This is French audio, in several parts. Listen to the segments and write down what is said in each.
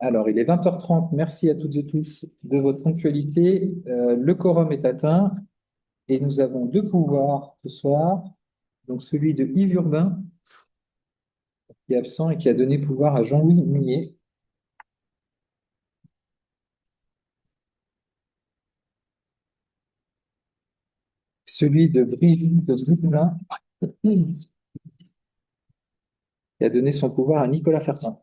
Alors, il est 20h30. Merci à toutes et tous de votre ponctualité. Le quorum est atteint et nous avons deux pouvoirs ce soir. Donc, celui de Yves Urbain, qui est absent et qui a donné pouvoir à Jean-Louis Munier. Celui de Brigitte Dumoulin, qui a donné son pouvoir à Nicolas Fertin.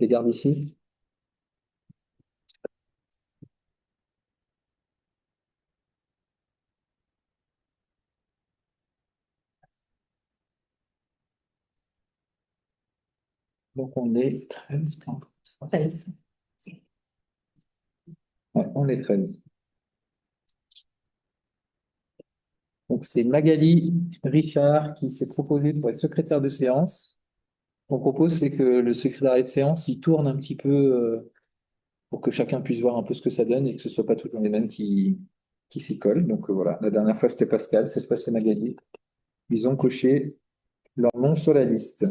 Les gardes ici. Donc, on est 13. Ouais, on est 13. Donc, c'est Magali Richard qui s'est proposée pour être secrétaire de séance. Ce qu'on propose, c'est que le secrétariat de séance, il tourne un petit peu pour que chacun puisse voir un peu ce que ça donne et que ce ne soit pas toujours les mêmes qui s'y collent. Donc voilà, la dernière fois c'était Pascal, cette fois c'est Magali. Ils ont coché leur nom sur la liste.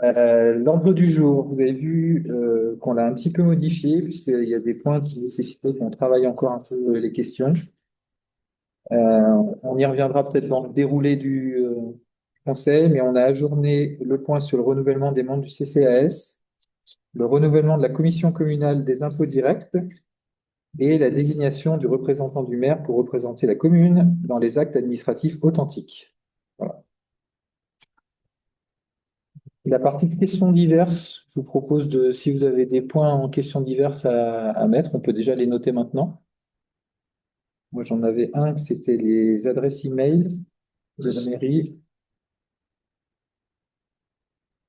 L'ordre du jour, vous avez vu qu'on l'a un petit peu modifié puisqu'il y a des points qui nécessitaient qu'on travaille encore un peu les questions. On y reviendra peut-être dans le déroulé du conseil, mais on a ajourné le point sur le renouvellement des membres du CCAS, le renouvellement de la commission communale des impôts directs et la désignation du représentant du maire pour représenter la commune dans les actes administratifs authentiques. Voilà. La partie questions diverses, je vous propose de, si vous avez des points en questions diverses à mettre, on peut déjà les noter maintenant. Moi, j'en avais un, c'était les adresses e-mail de la mairie.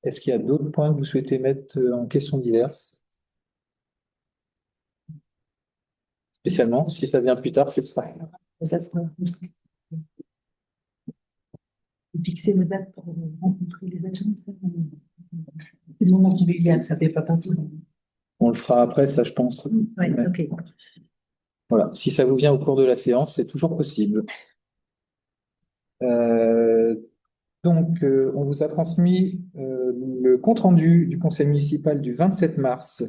Est-ce qu'il y a d'autres points que vous souhaitez mettre en questions diverses? Spécialement, si ça vient plus tard, c'est pas grave. Fixer une date pour rencontrer les agents. C'est le moment convivial, ça fait pas partie. On le fera après, ça, je pense. Oui, Ouais. ok. Voilà. Si ça vous vient au cours de la séance, c'est toujours possible. Euh, on vous a transmis le compte-rendu du conseil municipal du 27 mars.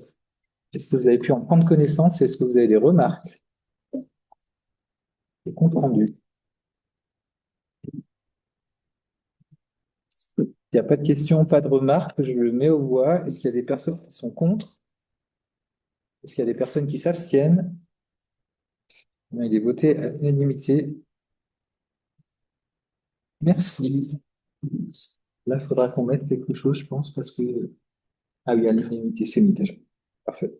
Est-ce que vous avez pu en prendre connaissance? Est-ce que vous avez des remarques? Le compte-rendu. Il n'y a pas de questions, pas de remarques. Je le mets aux voix. Est-ce qu'il y a des personnes qui sont contre? Est-ce qu'il y a des personnes qui s'abstiennent? Il est voté à l'unanimité. Merci. Là, il faudra qu'on mette quelque chose, je pense, parce que... Ah oui, à l'unanimité, c'est mis déjà. Parfait.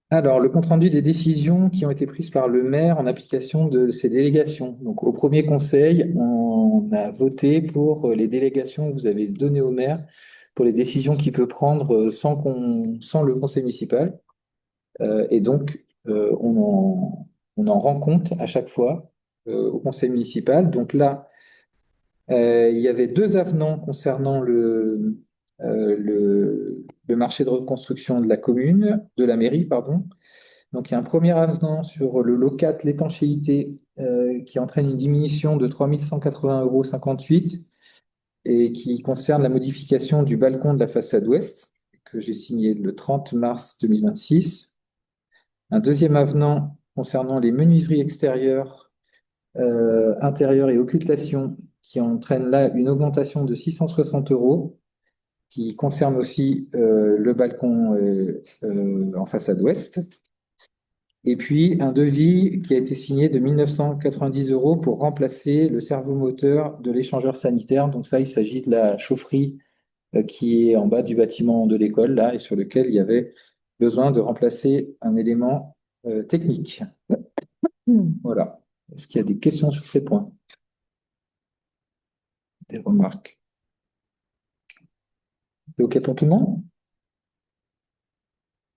Alors, le compte-rendu des décisions qui ont été prises par le maire en application de ses délégations. Donc, au premier conseil, on a voté pour les délégations que vous avez données au maire pour les décisions qu'il peut prendre sans le conseil municipal. Et donc, on en rend compte à chaque fois au conseil municipal. Donc là, il y avait deux avenants concernant le marché de reconstruction de la commune, de la mairie, pardon. Donc, il y a un premier avenant sur le locat, l'étanchéité, qui entraîne une diminution de 3 180,58 € et qui concerne la modification du balcon de la façade ouest, que j'ai signé le 30 mars 2026. Un deuxième avenant concernant les menuiseries extérieures, intérieures et occultations, qui entraîne là une augmentation de 660 €, qui concerne aussi le balcon en façade ouest. Et puis un devis qui a été signé de 1 990 € pour remplacer le servomoteur de l'échangeur sanitaire. Donc ça, il s'agit de la chaufferie qui est en bas du bâtiment de l'école, là, et sur lequel il y avait besoin de remplacer un élément technique. Voilà. Est-ce qu'il y a des questions sur ces points? Des remarques? C'est OK pour tout le monde?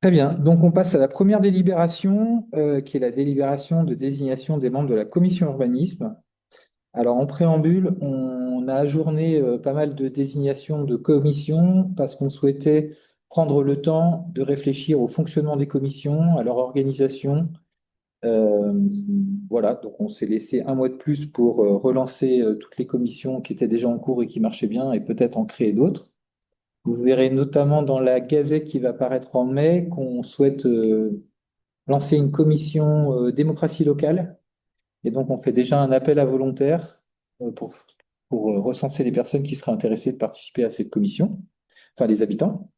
Très bien. Donc, on passe à la première délibération, qui est la délibération de désignation des membres de la commission urbanisme. Alors, en préambule, on a ajourné pas mal de désignations de commissions parce qu'on souhaitait prendre le temps de réfléchir au fonctionnement des commissions, à leur organisation, Euh, voilà, donc on s'est laissé un mois de plus pour relancer toutes les commissions qui étaient déjà en cours et qui marchaient bien et peut-être en créer d'autres. Vous verrez notamment dans la Gazette qui va paraître en mai qu'on souhaite lancer une commission démocratie locale. Et donc, on fait déjà un appel à volontaires pour recenser les personnes qui seraient intéressées de participer à cette commission, enfin les habitants.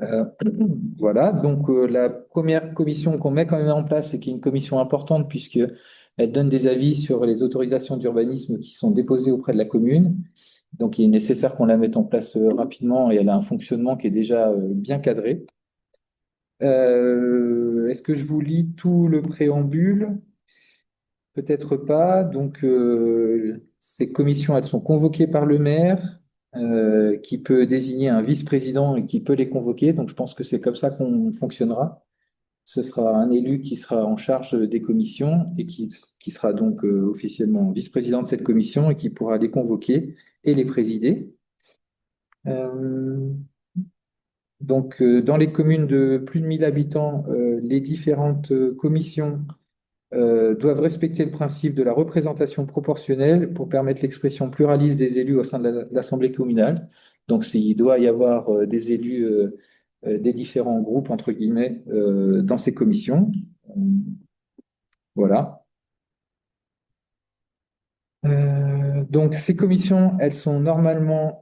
Euh, voilà, donc la première commission qu'on met quand même en place, et qui est une commission importante puisqu'elle donne des avis sur les autorisations d'urbanisme qui sont déposées auprès de la commune. Donc, il est nécessaire qu'on la mette en place rapidement et elle a un fonctionnement qui est déjà bien cadré. Est-ce que je vous lis tout le préambule? Peut-être pas. Donc, ces commissions, elles sont convoquées par le maire, qui peut désigner un vice-président et qui peut les convoquer. Donc, je pense que c'est comme ça qu'on fonctionnera. Ce sera un élu qui sera en charge des commissions et qui sera donc officiellement vice-président de cette commission et qui pourra les convoquer et les présider. Euh, donc, dans les communes de plus de 1000 habitants, les différentes commissions doivent respecter le principe de la représentation proportionnelle pour permettre l'expression pluraliste des élus au sein de l'Assemblée communale. Donc, il doit y avoir des élus des différents groupes, entre guillemets, dans ces commissions. Voilà. Donc, ces commissions, elles sont normalement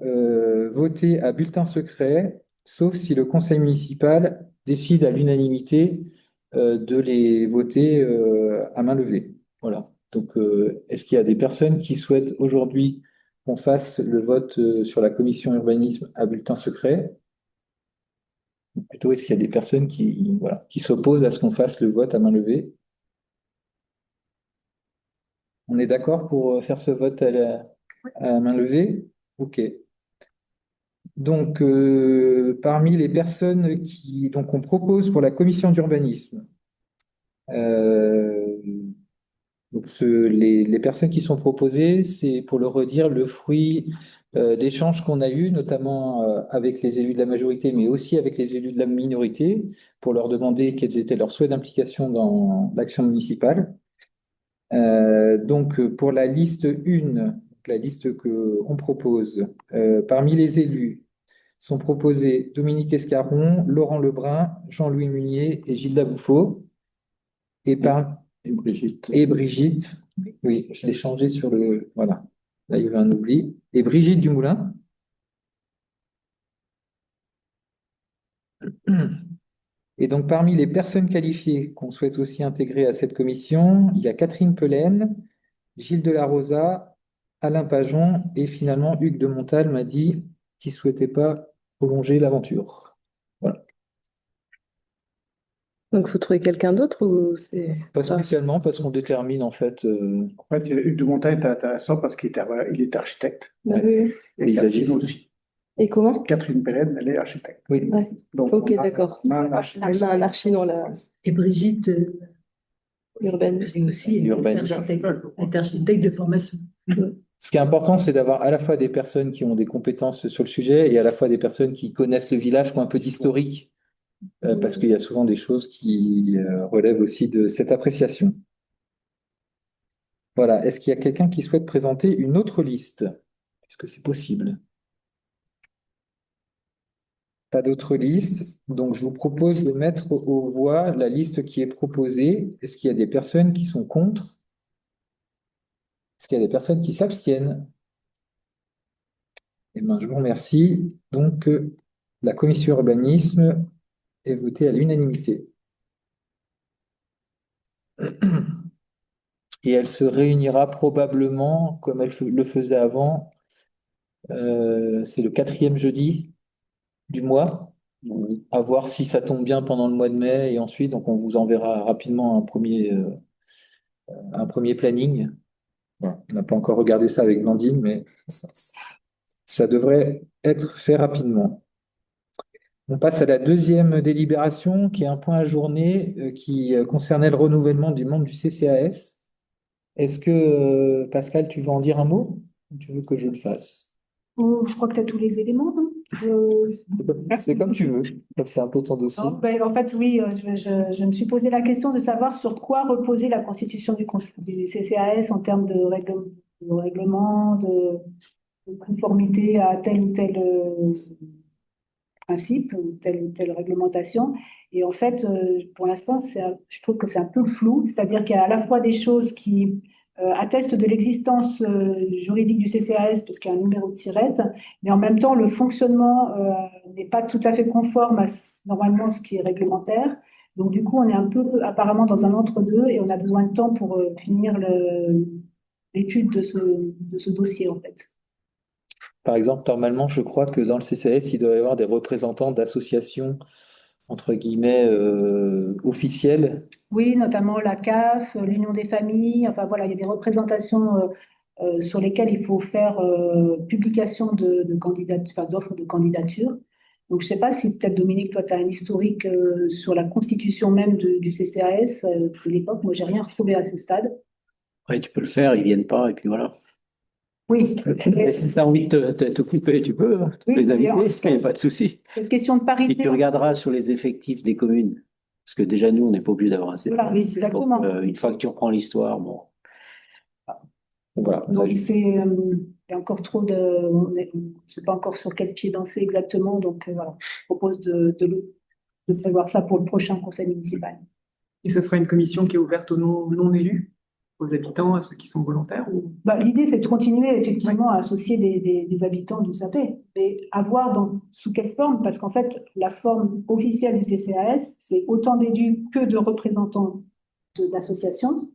votées à bulletin secret, sauf si le conseil municipal décide à l'unanimité de les voter à main levée. Voilà. Donc, est-ce qu'il y a des personnes qui souhaitent aujourd'hui qu'on fasse le vote sur la commission urbanisme à bulletin secret? Ou plutôt, est-ce qu'il y a des personnes voilà, qui s'opposent à ce qu'on fasse le vote à main levée? On est d'accord pour faire ce vote à main levée? OK. Donc, parmi les personnes donc on propose pour la commission d'urbanisme, euh, les personnes qui sont proposées, c'est pour le redire, le fruit d'échanges qu'on a eus, notamment avec les élus de la majorité, mais aussi avec les élus de la minorité, pour leur demander quels étaient leurs souhaits d'implication dans l'action municipale. Donc, pour la liste 1, la liste qu'on propose, parmi les élus, sont proposés Dominique Escaron, Laurent Lebrun, Jean-Louis Munier et Gilda Bouffaut. Et, Et Brigitte. et Brigitte, oui, je l'ai changé sur le. Voilà, là il y avait un oubli. Et Brigitte Dumoulin. Et donc, parmi les personnes qualifiées qu'on souhaite aussi intégrer à cette commission, il y a Catherine Pelaine, Gilles Delarosa, Alain Pajon et finalement Hugues de Montal m'a dit qu'il ne souhaitait pas prolonger l'aventure. Voilà. Donc, faut trouver quelqu'un d'autre ou c'est Pas spécialement parce qu'on détermine en fait. En fait, Hugues de Montagne est intéressant parce il est architecte. Oui, oui. Et Paysagiste. Catherine aussi. Et comment? Catherine Pérenne, elle est architecte. Oui. Ouais. Donc, Ok, on a- d'accord. on a un architecte. On a un archi dans la Et Brigitte, urbanisme. c'est aussi L'urbanisme. architecte de formation. Ce qui est important, c'est d'avoir à la fois des personnes qui ont des compétences sur le sujet et à la fois des personnes qui connaissent le village, qui ont un peu d'historique, parce qu'il y a souvent des choses qui relèvent aussi de cette appréciation. Voilà. Est-ce qu'il y a quelqu'un qui souhaite présenter une autre liste? Est-ce que c'est possible? Pas d'autre liste. Donc, je vous propose de mettre aux voix la liste qui est proposée. Est-ce qu'il y a des personnes qui sont contre? Est-ce qu'il y a des personnes qui s'abstiennent? Eh bien, je vous remercie. Donc, la commission urbanisme est votée à l'unanimité. Et elle se réunira probablement, comme elle le faisait avant, c'est le 4e jeudi du mois, à voir si ça tombe bien pendant le mois de mai et ensuite, donc on vous enverra rapidement un premier planning. Voilà. On n'a pas encore regardé ça avec Blandine, mais ça devrait être fait rapidement. On passe à la deuxième délibération, qui est un point à journée qui concernait le renouvellement du membre du CCAS. Est-ce que, Pascal, tu veux en dire un mot ou tu veux que je le fasse? Oh, je crois que tu as tous les éléments, hein. C'est comme tu veux, comme c'est un peu ton dossier. Non, ben, en fait, oui, je me suis posé la question de savoir sur quoi reposait la constitution du CCAS en termes de règlement, de conformité à tel ou tel principe ou telle réglementation. Et en fait, pour l'instant, je trouve que c'est un peu flou, c'est-à-dire qu'il y a à la fois des choses qui attestent de l'existence juridique du CCAS, parce qu'il y a un numéro de SIRET, mais en même temps, le fonctionnement n'est pas tout à fait conforme à normalement ce qui est réglementaire. Donc, du coup, on est un peu apparemment dans un entre-deux et on a besoin de temps pour finir l'étude de ce dossier, en fait. Par exemple, normalement, je crois que dans le CCAS, il doit y avoir des représentants d'associations, entre guillemets, officielles. Oui, notamment la CAF, l'Union des familles. Enfin voilà, il y a des représentations sur lesquelles il faut faire publication de enfin, d'offres de candidature. Donc je ne sais pas si peut-être Dominique, toi, tu as un historique sur la constitution même du CCAS de l'époque. Moi, j'ai rien retrouvé à ce stade. Ouais, tu peux le faire, ils viennent pas, et puis voilà. Oui, Et si tu as envie de t'occuper, tu peux, hein, tu peux oui, les inviter, mais il n'y a pas de souci. cette question de Et parité. tu regarderas sur les effectifs des communes. Parce que déjà, nous, on n'est pas obligé d'avoir un Voilà, oui, CPS. Donc, exactement. une fois que tu reprends l'histoire, bon, Donc voilà, Donc il y a encore trop je ne sais pas encore sur quel pied danser exactement. Donc voilà, je propose de prévoir ça pour le prochain conseil municipal. Et ce sera une commission qui est ouverte aux non élus, aux habitants, à ceux qui sont volontaires ou... Bah, l'idée, c'est de continuer effectivement à associer des habitants du SAPé, mais à voir sous quelle forme, parce qu'en fait, la forme officielle du CCAS, c'est autant d'élus que de représentants d'associations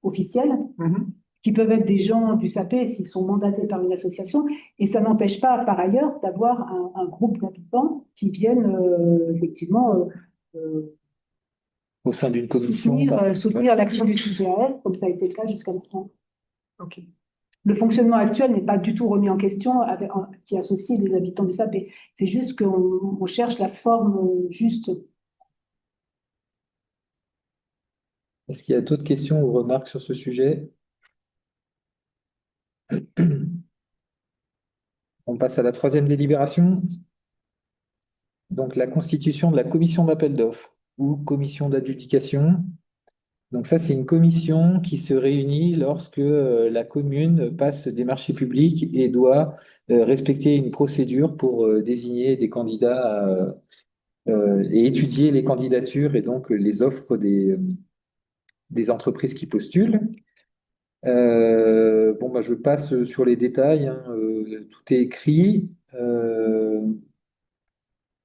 officielles, Mhm. qui peuvent être des gens du SAPé s'ils sont mandatés par une association, et ça n'empêche pas, par ailleurs, d'avoir un groupe d'habitants qui viennent effectivement au sein d'une commission, bah, soutenir l'action du CCAS, comme ça a été le cas jusqu'à maintenant. Ok. Le fonctionnement actuel n'est pas du tout remis en question qui associe les habitants du SAPé. C'est juste qu'on cherche la forme juste. est-ce qu'il y a d'autres questions ou remarques sur ce sujet? On passe à la troisième délibération. Donc, la constitution de la commission d'appel d'offres ou commission d'adjudication. Donc ça, c'est une commission qui se réunit lorsque la commune passe des marchés publics et doit respecter une procédure pour désigner des candidats et étudier les candidatures et donc les offres des entreprises qui postulent. Bon, bah, je passe sur les détails, hein, tout est écrit.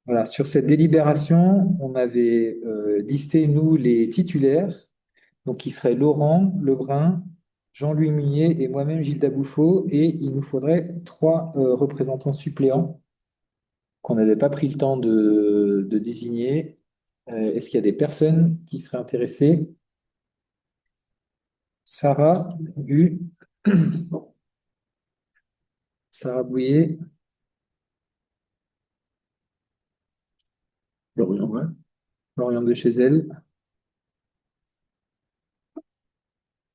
Voilà, sur cette délibération, on avait listé, nous, les titulaires, donc qui seraient Laurent Lebrun, Jean-Louis Munier et moi-même, Gilles Bouffot, et il nous faudrait trois représentants suppléants qu'on n'avait pas pris le temps de désigner. Est-ce qu'il y a des personnes qui seraient intéressées? Sarah Gu, Sarah Bouillet, Florian, ouais. Florian de chez elle.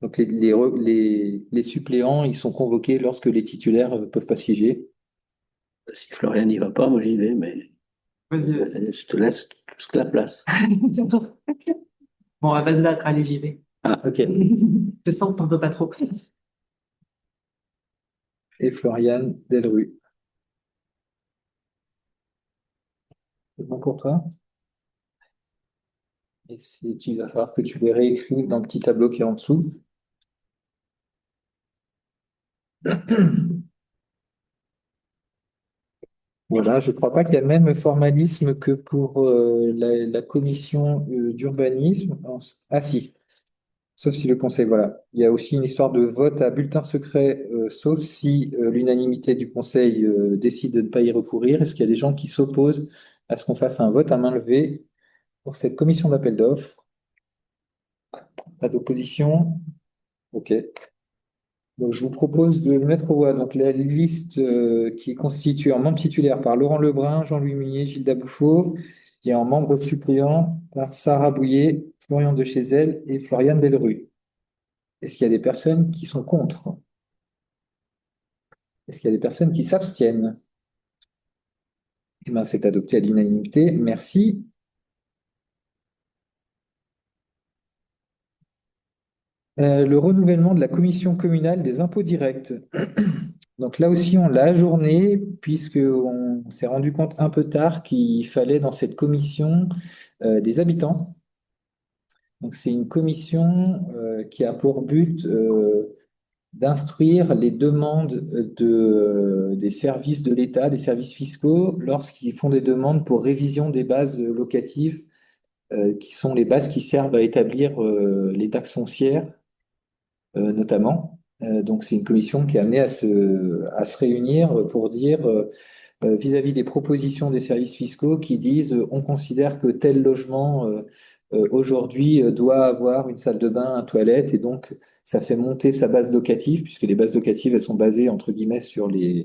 Donc les suppléants, ils sont convoqués lorsque les titulaires ne peuvent pas siéger. si Florian n'y va pas, moi j'y vais, mais Vas-y. je te laisse toute la place. Bon, à base là, allez, j'y vais. Ah, ok. Je sens que t'en veux pas trop. Et Florian Delru. C'est bon pour toi? Et il va falloir que tu les réécrives dans le petit tableau qui est en dessous. Voilà, je ne crois pas qu'il y a le même formalisme que pour la commission d'urbanisme. Ah si, sauf si le conseil, voilà. Il y a aussi une histoire de vote à bulletin secret, sauf si l'unanimité du conseil décide de ne pas y recourir. Est-ce qu'il y a des gens qui s'opposent à ce qu'on fasse un vote à main levée pour cette commission d'appel d'offres? Pas d'opposition? Ok. Donc, je vous propose de mettre au voie donc, la liste qui est constituée en membres titulaires par Laurent Lebrun, Jean-Louis Munier, Gilles Bouffot, et en membres suppléants par Sarah Bouillet, Florian de chez elle et Floriane Delru. Est-ce qu'il y a des personnes qui sont contre? Est-ce qu'il y a des personnes qui s'abstiennent? Eh ben, c'est adopté à l'unanimité. Merci. Le renouvellement de la commission communale des impôts directs. Donc là aussi, on l'a ajourné puisqu'on s'est rendu compte un peu tard qu'il fallait dans cette commission des habitants. Donc c'est une commission qui a pour but d'instruire les demandes des services de l'État, des services fiscaux, lorsqu'ils font des demandes pour révision des bases locatives, qui sont les bases qui servent à établir les taxes foncières notamment. Donc, c'est une commission qui est amenée à se réunir pour dire, vis-à-vis des propositions des services fiscaux qui disent on considère que tel logement aujourd'hui doit avoir une salle de bain, une toilette, et donc ça fait monter sa base locative, puisque les bases locatives, elles sont basées, entre guillemets, euh,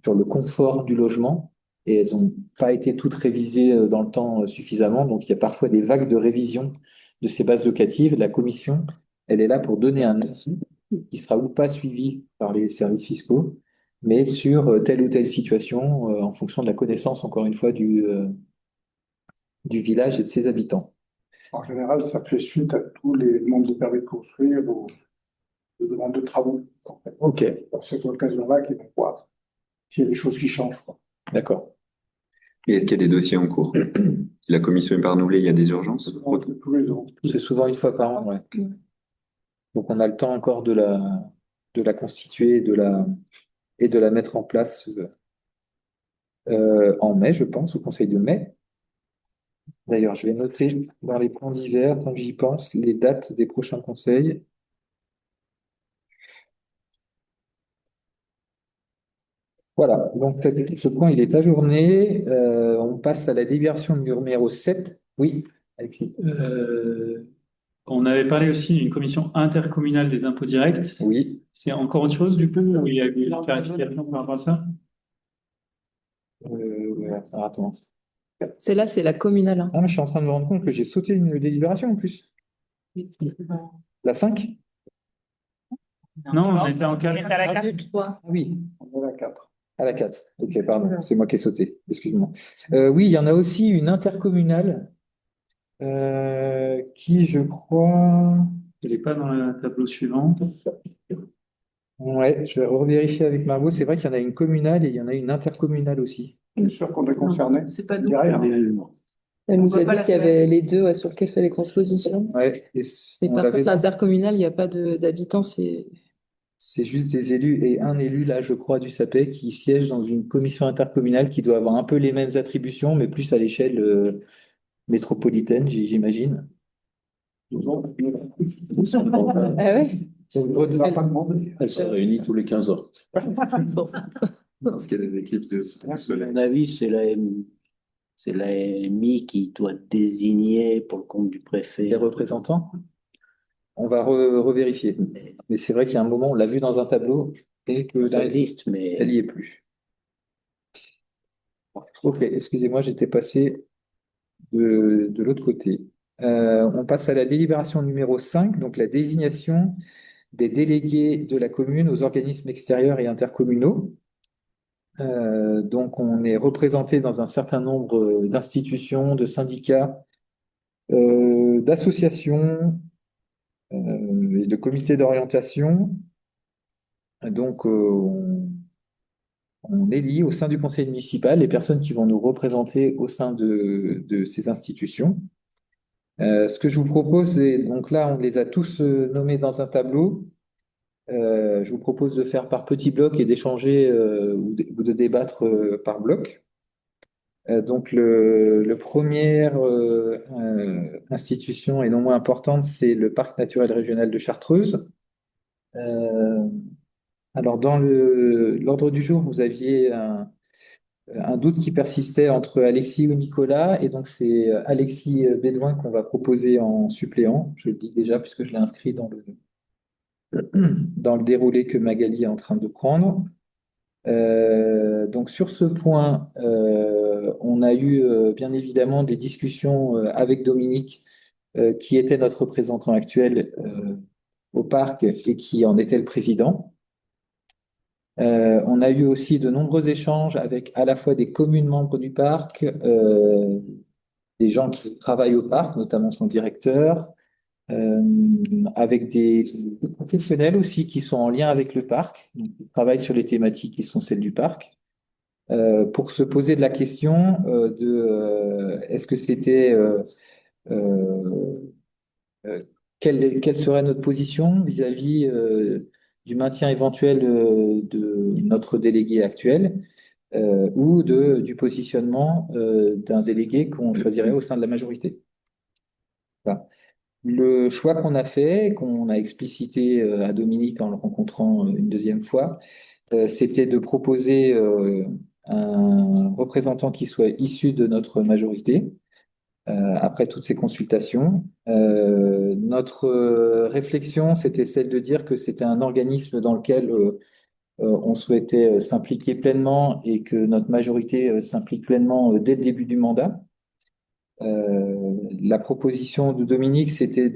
sur le confort du logement. Et elles n'ont pas été toutes révisées dans le temps suffisamment. Donc, il y a parfois des vagues de révision de ces bases locatives. La commission, elle est là pour donner un avis qui sera ou pas suivi par les services fiscaux, mais sur telle ou telle situation, en fonction de la connaissance, encore une fois, du village et de ses habitants. En général, ça fait suite à tous les demandes de permis de construire ou de demandes de travaux. En fait. Ok, Dans cette occasion-là, qu'ils vont voir s'il y a des choses qui changent, quoi. d'accord. Et est-ce qu'il y a des dossiers en cours? Si la commission est pas renouvelée, il y a des urgences? Donc, tous les ans. C'est souvent une fois par an, ouais. Donc on a le temps encore de la constituer et de la mettre en place en mai, je pense, au Conseil de mai. D'ailleurs, je vais noter dans les plans d'hiver, tant que j'y pense, les dates des prochains conseils. Voilà, donc ce point, il est ajourné. On passe à la délibération numéro 7. Oui, Alexis. On avait parlé aussi d'une commission intercommunale des impôts directs. Oui. C'est encore autre chose du coup, où il y a eu une clarification par rapport à ça? Alors, attends. Celle-là, c'est la communale, hein. Ah, mais je suis en train de me rendre compte que j'ai sauté une délibération en plus. La 5? Non, on était en cadre. Ah oui, On est à 4. à la 4. Ok, pardon, c'est moi qui ai sauté. Excuse-moi. Oui, il y en a aussi une intercommunale qui, je crois. Il n'est pas dans le tableau suivant. Ouais, je vais revérifier avec Margot. C'est vrai qu'il y en a une communale et il y en a une intercommunale aussi. Je suis sûr qu'on est concerné. C'est pas Je nous. dirais, hein. Elle nous voit a pas dit la qu'il y avait les deux ouais, sur lesquels il fallait qu'on se positionne. Ouais, et Mais on par l'avait contre, l'intercommunal, il n'y a pas d'habitants, C'est juste des élus et un élu, là, je crois, du SAPEC qui siège dans une commission intercommunale qui doit avoir un peu les mêmes attributions, mais plus à l'échelle métropolitaine, j'imagine. Ah ouais? Elle se réunit tous les 15 ans. Bon. Parce qu'il y a des éclipses de À soleil. mon avis, c'est la MI qui doit désigner pour le compte du préfet. Les représentants. On va revérifier. Mais c'est vrai qu'il y a un moment, on l'a vu dans un tableau et que Ça là, existe, elle mais n'y est plus. Ok, excusez-moi, j'étais passé de l'autre côté. On passe à la délibération numéro 5, donc la désignation des délégués de la commune aux organismes extérieurs et intercommunaux. Donc, on est représenté dans un certain nombre d'institutions, de syndicats, d'associations et de comités d'orientation. Donc, on élit au sein du conseil municipal les personnes qui vont nous représenter au sein de ces institutions. Ce que je vous propose, c'est, donc là, on les a tous nommés dans un tableau. Je vous propose de faire par petits blocs et d'échanger ou de débattre par bloc. Donc, le première institution et non moins importante, c'est le Parc naturel régional de Chartreuse. Alors, dans l'ordre du jour, vous aviez un doute qui persistait entre Alexis ou Nicolas, et donc c'est Alexis Bédouin qu'on va proposer en suppléant. Je le dis déjà puisque je l'ai inscrit dans le déroulé que Magali est en train de prendre. Donc sur ce point, on a eu bien évidemment des discussions avec Dominique, qui était notre représentant actuel au parc et qui en était le président. On a eu aussi de nombreux échanges avec à la fois des communes membres du parc, des gens qui travaillent au parc, notamment son directeur, euh, avec des professionnels aussi qui sont en lien avec le parc, donc, qui travaillent sur les thématiques qui sont celles du parc, pour se poser de la question de est-ce que c'était euh, euh, quelle serait notre position vis-à-vis du maintien éventuel de notre délégué actuel ou du positionnement d'un délégué qu'on choisirait au sein de la majorité. Voilà. Le choix qu'on a fait, qu'on a explicité à Dominique en le rencontrant une deuxième fois, c'était de proposer un représentant qui soit issu de notre majorité après toutes ces consultations. Notre réflexion, c'était celle de dire que c'était un organisme dans lequel on souhaitait s'impliquer pleinement et que notre majorité s'implique pleinement dès le début du mandat. La proposition de Dominique, c'était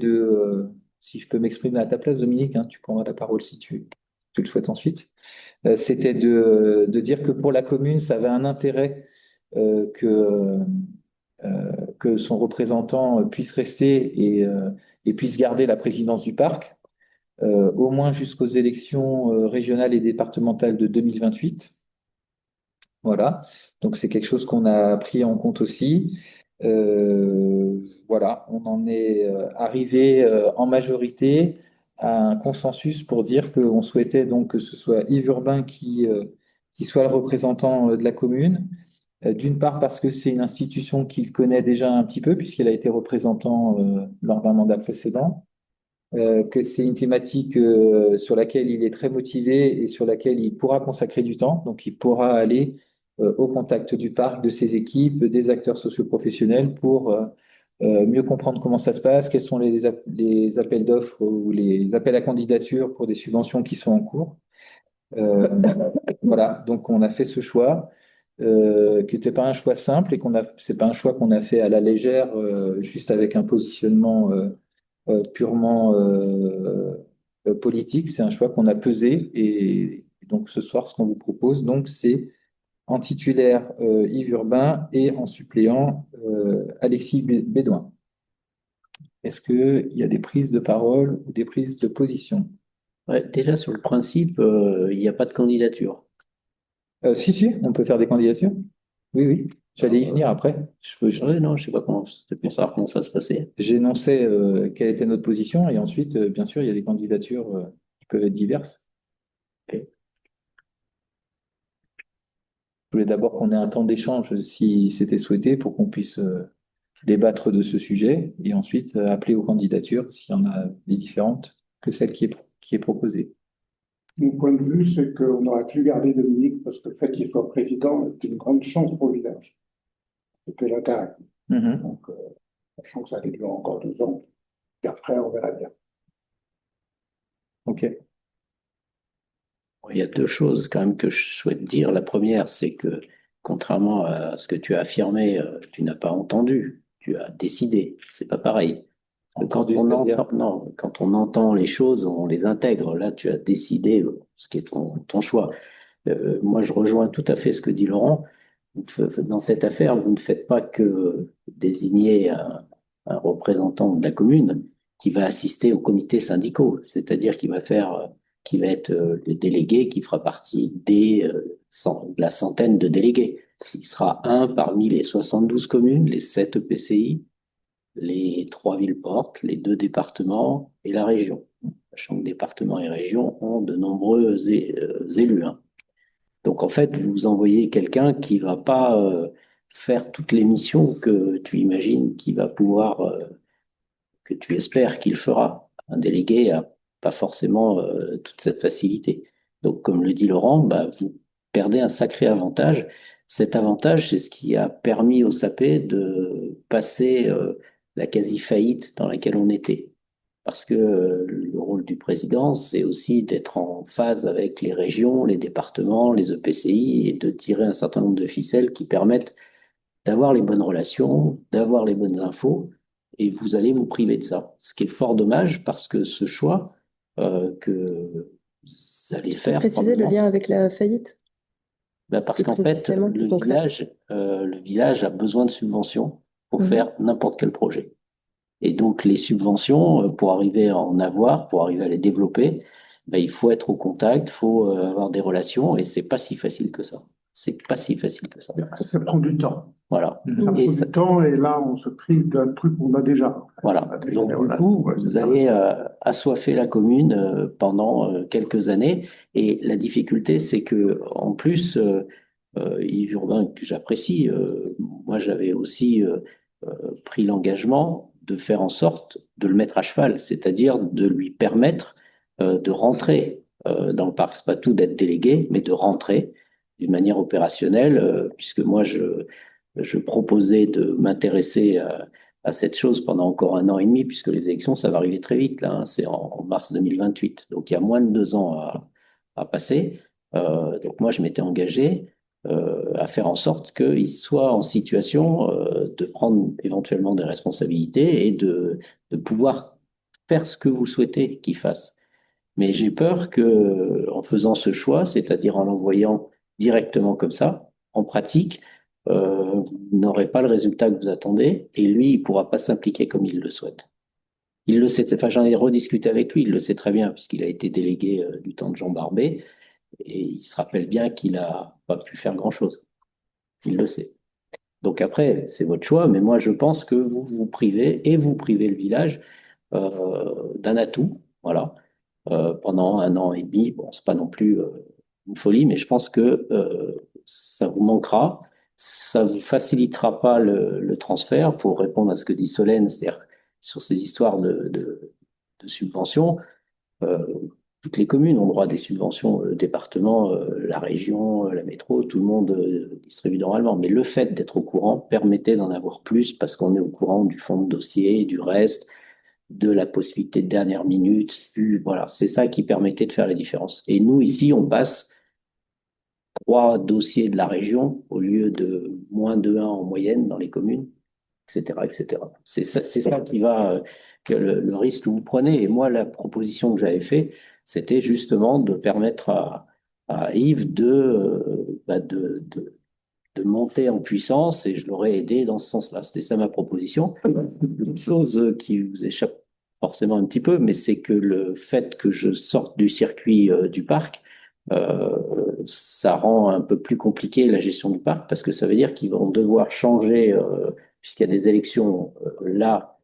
si je peux m'exprimer à ta place, Dominique, hein, tu prendras la parole si tu le souhaites ensuite, c'était de dire que pour la commune, ça avait un intérêt que son représentant puisse rester et puisse garder la présidence du parc, au moins jusqu'aux élections régionales et départementales de 2028. Voilà, donc c'est quelque chose qu'on a pris en compte aussi. Voilà, on en est arrivé en majorité à un consensus pour dire qu'on souhaitait donc que ce soit Yves Urbain qui soit le représentant de la commune. D'une part parce que c'est une institution qu'il connaît déjà un petit peu puisqu'il a été représentant lors d'un mandat précédent, que c'est une thématique sur laquelle il est très motivé et sur laquelle il pourra consacrer du temps. Donc, il pourra aller au contact du parc, de ses équipes, des acteurs socioprofessionnels pour mieux comprendre comment ça se passe, quels sont les appels d'offres ou les appels à candidature pour des subventions qui sont en cours. Euh, voilà, donc on a fait ce choix qui n'était pas un choix simple et c'est pas un choix qu'on a fait à la légère, juste avec un positionnement purement politique. C'est un choix qu'on a pesé et donc ce soir, ce qu'on vous propose, donc, c'est en titulaire Yves Urbain et en suppléant Alexis Bédouin. Est-ce qu'il y a des prises de parole ou des prises de position? Ouais, déjà, sur le principe, il n'y a pas de candidature. Si, on peut faire des candidatures. Oui, oui. J'allais y venir après. Ouais, non, je sais pas comment, c'était pour savoir comment ça se passait. J'énonçais quelle était notre position et ensuite, bien sûr, il y a des candidatures qui peuvent être diverses. Ok. Je voulais d'abord qu'on ait un temps d'échange si c'était souhaité pour qu'on puisse débattre de ce sujet et ensuite appeler aux candidatures s'il y en a des différentes que celle qui est proposée. Mon point de vue, c'est qu'on aurait pu garder Dominique parce que le fait qu'il soit président est une grande chance pour le village. C'était l'intérêt. Mhm. Donc, sachant que ça allait durer encore 2 ans, et après, on verra bien. Ok. Il y a deux choses quand même que je souhaite dire. La première, c'est que contrairement à ce que tu as affirmé, tu n'as pas entendu, tu as décidé. C'est pas pareil. Entendu, c'est-à-dire? Non, quand on entend les choses, on les intègre. Là, tu as décidé ce qui est ton choix. Moi, je rejoins tout à fait ce que dit Laurent. Dans cette affaire, vous ne faites pas que désigner un représentant de la commune qui va assister aux comités syndicaux, c'est-à-dire qui va être le délégué qui fera partie de la centaine de délégués. Il sera un parmi les 72 communes, les 7 EPCI, les 3 villes-portes, les 2 départements et la région. Sachant que départements et régions ont de nombreux élus. Hein. Donc en fait, vous envoyez quelqu'un qui va pas faire toutes les missions que tu imagines qu'il va pouvoir, que tu espères qu'il fera. Un délégué n'a pas forcément toute cette facilité. Donc comme le dit Laurent, bah, vous perdez un sacré avantage. Cet avantage, c'est ce qui a permis au SAPE de passer la quasi-faillite dans laquelle on était. Parce que le rôle du président, c'est aussi d'être en phase avec les régions, les départements, les EPCI et de tirer un certain nombre de ficelles qui permettent d'avoir les bonnes relations, d'avoir les bonnes infos, et vous allez vous priver de ça. Ce qui est fort dommage parce que ce choix que vous allez le faire. Préciser le probablement. lien avec la faillite. Ben, parce Plus qu'en fait, précisément, plus concret. le village a besoin de subventions pour Mhm. faire n'importe quel projet. Et donc, les subventions, pour arriver à en avoir, pour arriver à les développer, ben, il faut être au contact, il faut avoir des relations, et c'est pas si facile que ça. C'est pas si facile que ça. Ça prend du temps. Voilà. Ça Mhm. prend Et du temps et là, on se prive d'un truc qu'on a déjà. voilà. On a déjà- Donc, du voilà. coup, Ouais, vous c'est ça. allez assoiffer la commune pendant quelques années. Et la difficulté, c'est que, en plus, Yves Urbain, que j'apprécie, moi, j'avais aussi pris l'engagement de faire en sorte de le mettre à cheval, c'est-à-dire de lui permettre de rentrer dans le parc. C'est pas tout d'être délégué, mais de rentrer d'une manière opérationnelle, puisque moi, je proposais de m'intéresser à cette chose pendant encore 1 an et demi, puisque les élections, ça va arriver très vite, là, hein, c'est en mars 2028. Donc, il y a moins de 2 ans à passer. Donc, moi, je m'étais engagé à faire en sorte qu'il soit en situation de prendre éventuellement des responsabilités et de pouvoir faire ce que vous souhaitez qu'il fasse. Mais j'ai peur que, en faisant ce choix, c'est-à-dire en l'envoyant directement comme ça, en pratique, vous n'aurez pas le résultat que vous attendez et lui, il ne pourra pas s'impliquer comme il le souhaite. Il le sait, enfin, j'en ai rediscuté avec lui, il le sait très bien, puisqu'il a été délégué du temps de Jean Barbet et il se rappelle bien qu'il n'a pas pu faire grand-chose. Il le sait. Donc après, c'est votre choix, mais moi, je pense que vous vous privez et vous privez le village d'un atout, voilà, pendant 1 an et demi. Bon, c'est pas non plus une folie, mais je pense que ça vous manquera. Ça vous facilitera pas le transfert pour répondre à ce que dit Solène, c'est-à-dire sur ces histoires de subventions. Euh, Toutes les communes ont droit à des subventions, le département, la région, la métro, tout le monde distribue normalement. Mais le fait d'être au courant permettait d'en avoir plus parce qu'on est au courant du fond de dossier, du reste, de la possibilité de dernière minute. Voilà, c'est ça qui permettait de faire la différence. Et nous, ici, on passe 3 dossiers de la région au lieu de moins de 1 en moyenne dans les communes, etc., etc. C'est ça qui va, que le risque que vous prenez. Et moi, la proposition que j'avais faite, c'était justement de permettre à Yves de monter en puissance et je l'aurais aidé dans ce sens-là. C'était ça ma proposition. Une chose qui vous échappe forcément un petit peu, mais c'est que le fait que je sorte du circuit du parc, euh, ça rend un peu plus compliqué la gestion du parc parce que ça veut dire qu'ils vont devoir changer, puisqu'il y a des élections là,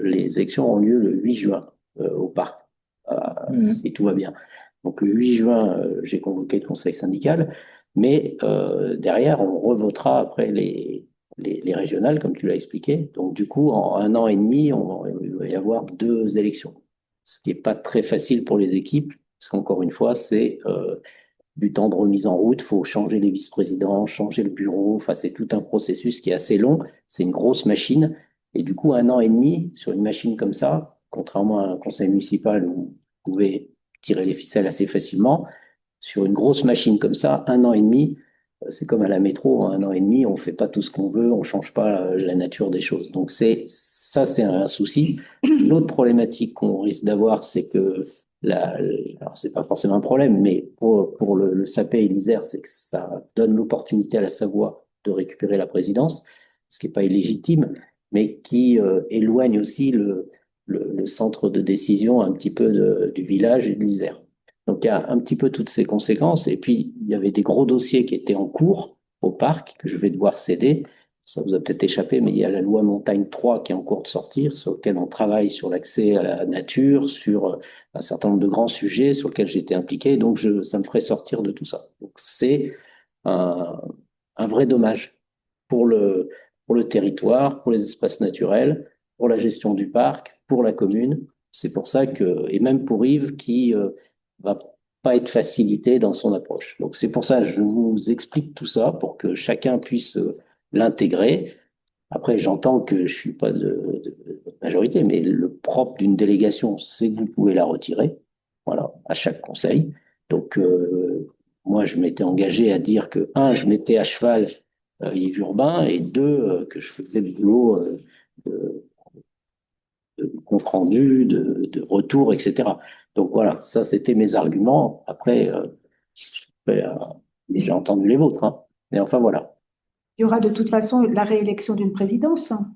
les élections ont lieu le 8 juin au parc, si tout va bien. Donc le 8 juin, j'ai convoqué le conseil syndical. Mais derrière, on revotera après les régionales, comme tu l'as expliqué. Donc, du coup, en 1 an et demi, il va y avoir 2 élections. Ce qui n'est pas très facile pour les équipes, parce qu'encore une fois, c'est du temps de remise en route. Il faut changer les vice-présidents, changer le bureau. Enfin, c'est tout un processus qui est assez long. C'est une grosse machine. Et du coup, 1 an et demi sur une machine comme ça, contrairement à un conseil municipal où vous pouvez tirer les ficelles assez facilement, sur une grosse machine comme ça, 1 an et demi, c'est comme à la métro, hein, 1 an et demi, on ne fait pas tout ce qu'on veut, on ne change pas la nature des choses. Donc ça, c'est un souci. L'autre problématique qu'on risque d'avoir, c'est que, alors c'est pas forcément un problème, mais pour le Sapé et l'Isère, c'est que ça donne l'opportunité à la Savoie de récupérer la présidence, ce qui n'est pas illégitime, mais qui éloigne aussi le centre de décision un petit peu du village et de l'Isère. Donc, il y a un petit peu toutes ces conséquences. Et puis, il y avait des gros dossiers qui étaient en cours au parc que je vais devoir céder. Ça vous a peut-être échappé, mais il y a la loi Montagne 3 qui est en cours de sortir, sur laquelle on travaille sur l'accès à la nature, sur un certain nombre de grands sujets sur lesquels j'ai été impliqué. Donc, ça me ferait sortir de tout ça. Donc, c'est un, un vrai dommage pour pour le territoire, pour les espaces naturels, pour la gestion du parc, pour la commune. C'est pour ça que, et même pour Yves qui va pas être facilité dans son approche. Donc c'est pour ça que je vous explique tout ça pour que chacun puisse l'intégrer. Après, j'entends que je suis pas de majorité, mais le propre d'une délégation, c'est que vous pouvez la retirer, voilà, à chaque conseil. Donc moi, je m'étais engagé à dire que je mettais à cheval Yves Urbain et 2, que je faisais le boulot de, de compte rendu, de retour, etc. Donc voilà, ça c'était mes arguments. Après, j'ai entendu les vôtres, hein. Mais enfin voilà. Il y aura de toute façon la réélection d'une présidence, hein,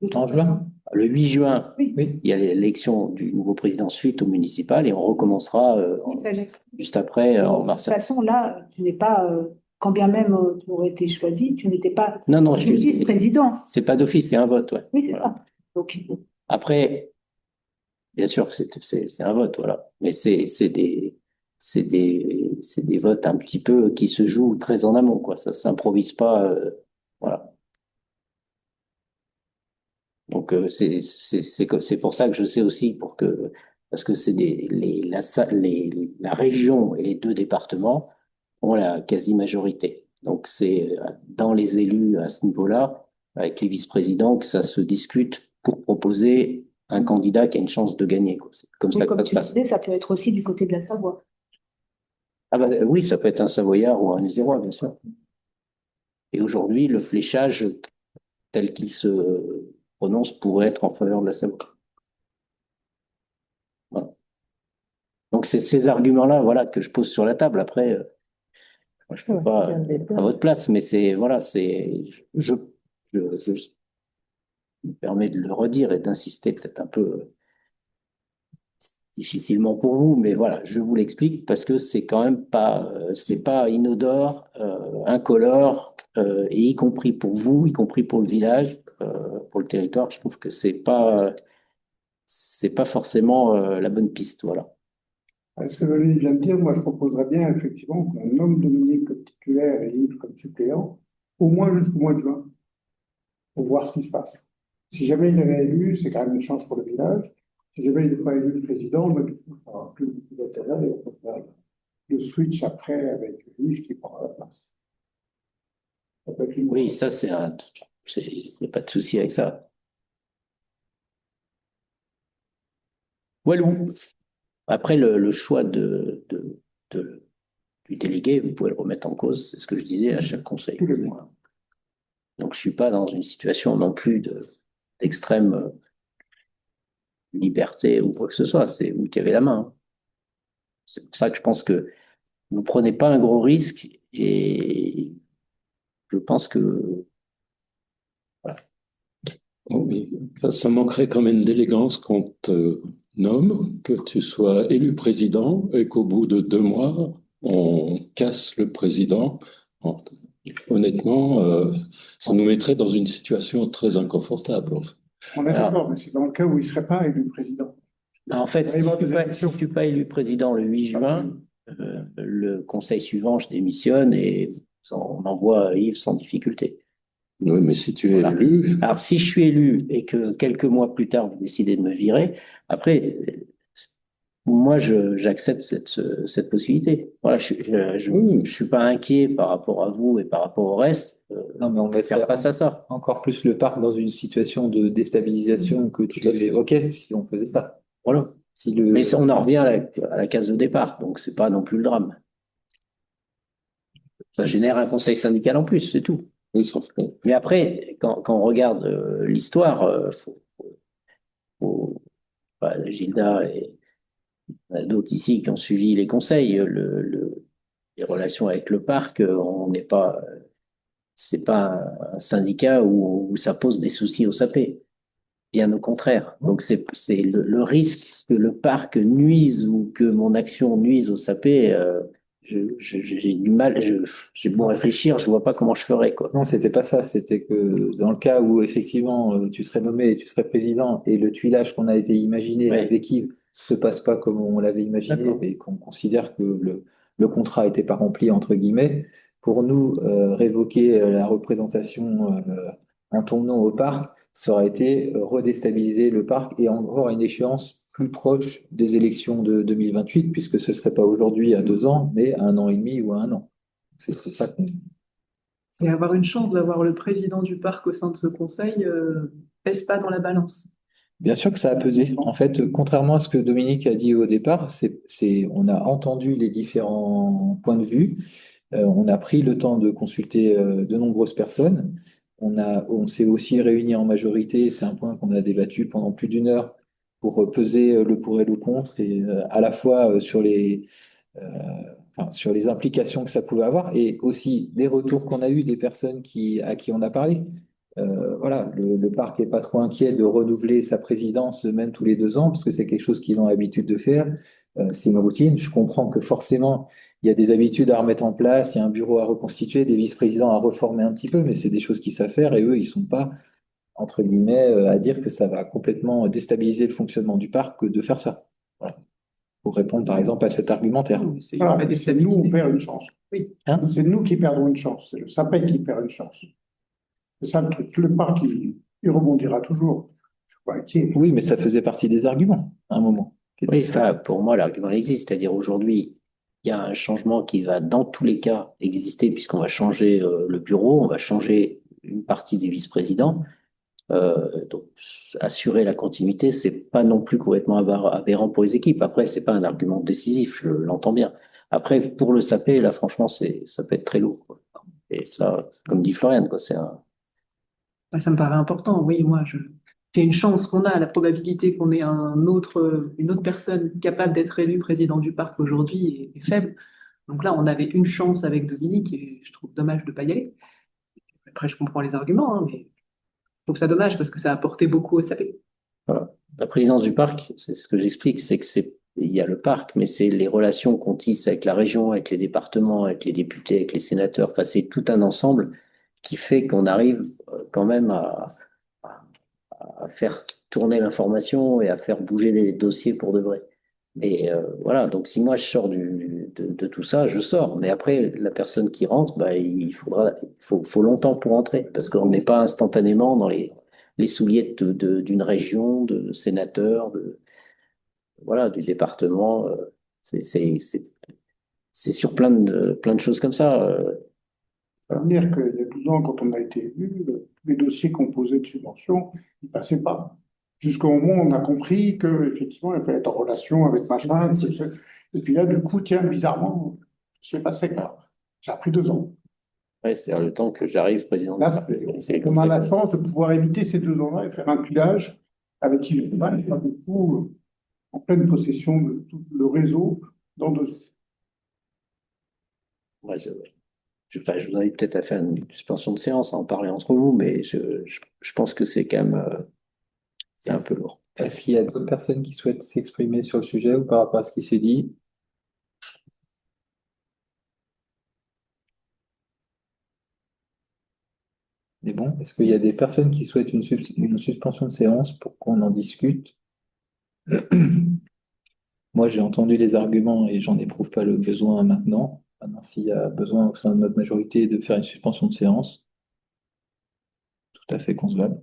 de toute En façon. juin? Le 8 juin, Oui, Oui. il y a l'élection du nouveau président suite au municipal et on recommencera oui, ça l'est. juste après Et en de mars. toute façon, là, tu n'es pas, quand bien même tu aurais été choisi, tu n'étais pas Non, non, vice-président. c'est pas d'office, c'est un vote, ouais. Oui, c'est Voilà. ça. Donc, Après, bien sûr que c'est un vote, voilà. Mais c'est des votes un petit peu qui se jouent très en amont, quoi. Ça s'improvise pas, voilà. Donc c'est pour ça que je sais aussi parce que c'est la région et les deux départements ont la quasi-majorité. Donc c'est dans les élus à ce niveau-là, avec les vice-présidents, que ça se discute pour proposer un candidat qui a une chance de gagner, quoi. C'est comme mais ça que comme ça se tu passe. disais, ça peut être aussi du côté de la Savoie. Ah bah, oui, ça peut être un Savoyard ou un Isérois, bien sûr. Et aujourd'hui, le fléchage tel qu'il se prononce pourrait être en faveur de la Savoie. Voilà. Donc c'est ces arguments-là, voilà, que je pose sur la table. Après, moi, je peux pas à votre place, mais c'est voilà, je me permets de le redire et d'insister peut-être un peu difficilement pour vous, mais voilà, je vous l'explique parce que c'est quand même pas, c'est pas inodore, incolore, et y compris pour vous, y compris pour le village, pour le territoire. Je trouve que c'est pas forcément la bonne piste, voilà. Ce que Valérie vient de dire, moi je proposerais bien effectivement qu'on nomme Dominique comme titulaire et Yves comme suppléant, au moins jusqu'au mois de juin, pour voir ce qui se passe. Si jamais il est réélu, c'est quand même une chance pour le village. Si jamais il n'est pas élu président, bah, du coup, ça n'aura plus beaucoup d'intérêt et on peut faire le switch après avec Yves qui prendra la place. Ça peut être une Oui, ça il n'y a pas de souci avec ça. Walou. Après, le choix du délégué, vous pouvez le remettre en cause, c'est ce que je disais à chaque conseil. tous les mois. Donc, je suis pas dans une situation non plus d'extrême liberté ou quoi que ce soit. C'est vous qui avez la main. C'est pour ça que je pense que vous prenez pas un gros risque et je pense que voilà. Ça manquerait quand même d'élégance qu'on te nomme, que tu sois élu président et qu'au bout de 2 mois, on casse le président. Honnêtement, ça nous mettrait dans une situation très inconfortable. En fait. On est Alors, d'accord, mais c'est dans le cas où il ne serait pas élu président. En fait, si je ne suis pas élu président le 8 juin, le conseil suivant, je démissionne et on envoie Yves sans difficulté. Oui, mais si tu es Voilà. élu, Alors, si je suis élu et que quelques mois plus tard, vous décidez de me virer, après, moi, j'accepte cette possibilité. Voilà, je suis pas inquiet par rapport à vous et par rapport au reste. Non, mais on Faire mettrait face à ça. encore plus le parc dans une situation de déstabilisation que tu Tout à fait. évoquais si on faisait pas. Voilà. Si le... Mais on en revient à la case de départ, donc c'est pas non plus le drame. Ça génère un conseil syndical en plus, c'est tout. oui, sans fond. Mais après, quand on regarde l'histoire, Gilda et d'autres ici qui ont suivi les conseils, les relations avec le parc, on n'est pas, c'est pas un syndicat où ça pose des soucis au SAP. Bien au contraire. Donc c'est le risque que le parc nuise ou que mon action nuise au SAP. J'ai du mal. J'ai beau réfléchir, je vois pas comment je ferais quoi. Non, c'était pas ça. C'était que dans le cas où effectivement tu serais nommé, tu serais président et le tuilage qu'on a été imaginé Ouais. avec Yves se passe pas comme on l'avait imaginé D'accord. et qu'on considère que le contrat n'était pas rempli entre guillemets, pour nous révoquer la représentation en ton nom au parc, ça aurait été redéstabiliser le parc et encore à une échéance plus proche des élections de 2028, puisque ce serait pas aujourd'hui à 2 ans, mais à 1 an et demi ou à 1 an. C'est ça qu'on... Et avoir une chance d'avoir le président du parc au sein de ce conseil pèse pas dans la balance. Bien sûr que ça a pesé. En fait, contrairement à ce que Dominique a dit au départ, on a entendu les différents points de vue, on a pris le temps de consulter de nombreuses personnes On s'est aussi réunis en majorité, c'est un point qu'on a débattu pendant plus d'une heure pour peser le pour et le contre, et à la fois euh, sur les implications que ça pouvait avoir, et aussi des retours qu'on a eus des personnes à qui on a parlé. Voilà, le parc n'est pas trop inquiet de renouveler sa présidence même tous les 2 ans, parce que c'est quelque chose qu'ils ont l'habitude de faire. C'est une routine. Je comprends que forcément, il y a des habitudes à remettre en place, il y a un bureau à reconstituer, des vice-présidents à reformer un petit peu, mais c'est des choses qu'ils savent faire, et eux, ils sont pas, entre guillemets, à dire que ça va complètement déstabiliser le fonctionnement du parc de faire ça. Voilà. Pour répondre, par exemple, à cet argumentaire. Non, mais c'est Voilà, pas mais c'est nous, on déstabilisé. perd une chance. Oui. Hein? C'est nous qui perdons une chance. C'est le SAPEC qui perd une chance. C'est ça le truc. Le parc, il rebondira toujours. Je suis pas inquiet. Oui, mais ça faisait partie des arguments à un moment. Oui, enfin, pour moi, l'argument existe. C'est-à-dire aujourd'hui, il y a un changement qui va dans tous les cas exister puisqu'on va changer le bureau, on va changer une partie des vice-présidents. Donc, assurer la continuité, c'est pas non plus complètement aberrant pour les équipes. Après, c'est pas un argument décisif, je l'entends bien. Après, pour le saper, là, franchement, ça peut être très lourd, quoi. Et ça, comme dit Florian, quoi, c'est un. Ouais, ça me paraît important, oui, c'est une chance qu'on a, la probabilité qu'on ait une autre personne capable d'être élue président du parc aujourd'hui est faible. Donc là, on avait une chance avec Dominique et je trouve dommage de ne pas y aller. Après, je comprends les arguments, hein, mais je trouve ça dommage parce que ça a apporté beaucoup au SAP. Voilà. La présidence du parc, c'est ce que j'explique, c'est que il y a le parc, mais c'est les relations qu'on tisse avec la région, avec les départements, avec les députés, avec les sénateurs. Enfin, c'est tout un ensemble qui fait qu'on arrive quand même à faire tourner l'information et à faire bouger les dossiers pour de vrai. Et voilà, donc si moi je sors de tout ça, je sors. Mais après, la personne qui rentre, bah, faut longtemps pour entrer, parce qu'on n'est pas instantanément dans les souliers d'une région, de sénateurs, voilà, du département. C'est c'est- c'est- c'est sur plein de choses comme ça. Ça veut dire qu'il y a 12 ans, quand on a été élu, tous les dossiers qu'on posait de subvention, ils ne passaient pas. Jusqu'au moment où on a compris qu'effectivement, il fallait être en relation avec machin. Et puis là, du coup, tiens, bizarrement, c'est passé. Ça a pris 2 ans. Ouais, c'est-à-dire le temps que j'arrive président du Là, parc. C'est on comme a ça la que- chance de pouvoir éviter ces 2 ans-là et faire un pilage avec qui je pas, et pas du coup en pleine possession de tout le réseau dans 2 ans. Ouais, je vous invite peut-être à faire une suspension de séance, à en parler entre vous, mais je pense que c'est quand même c'est un peu lourd. Est-ce qu'il y a d'autres personnes qui souhaitent s'exprimer sur le sujet ou par rapport à ce qui s'est dit? C'est bon. Est-ce qu'il y a des personnes qui souhaitent une suspension de séance pour qu'on en discute? Moi, j'ai entendu les arguments et j'en éprouve pas le besoin maintenant. Maintenant, s'il y a besoin au sein de notre majorité de faire une suspension de séance, tout à fait concevable.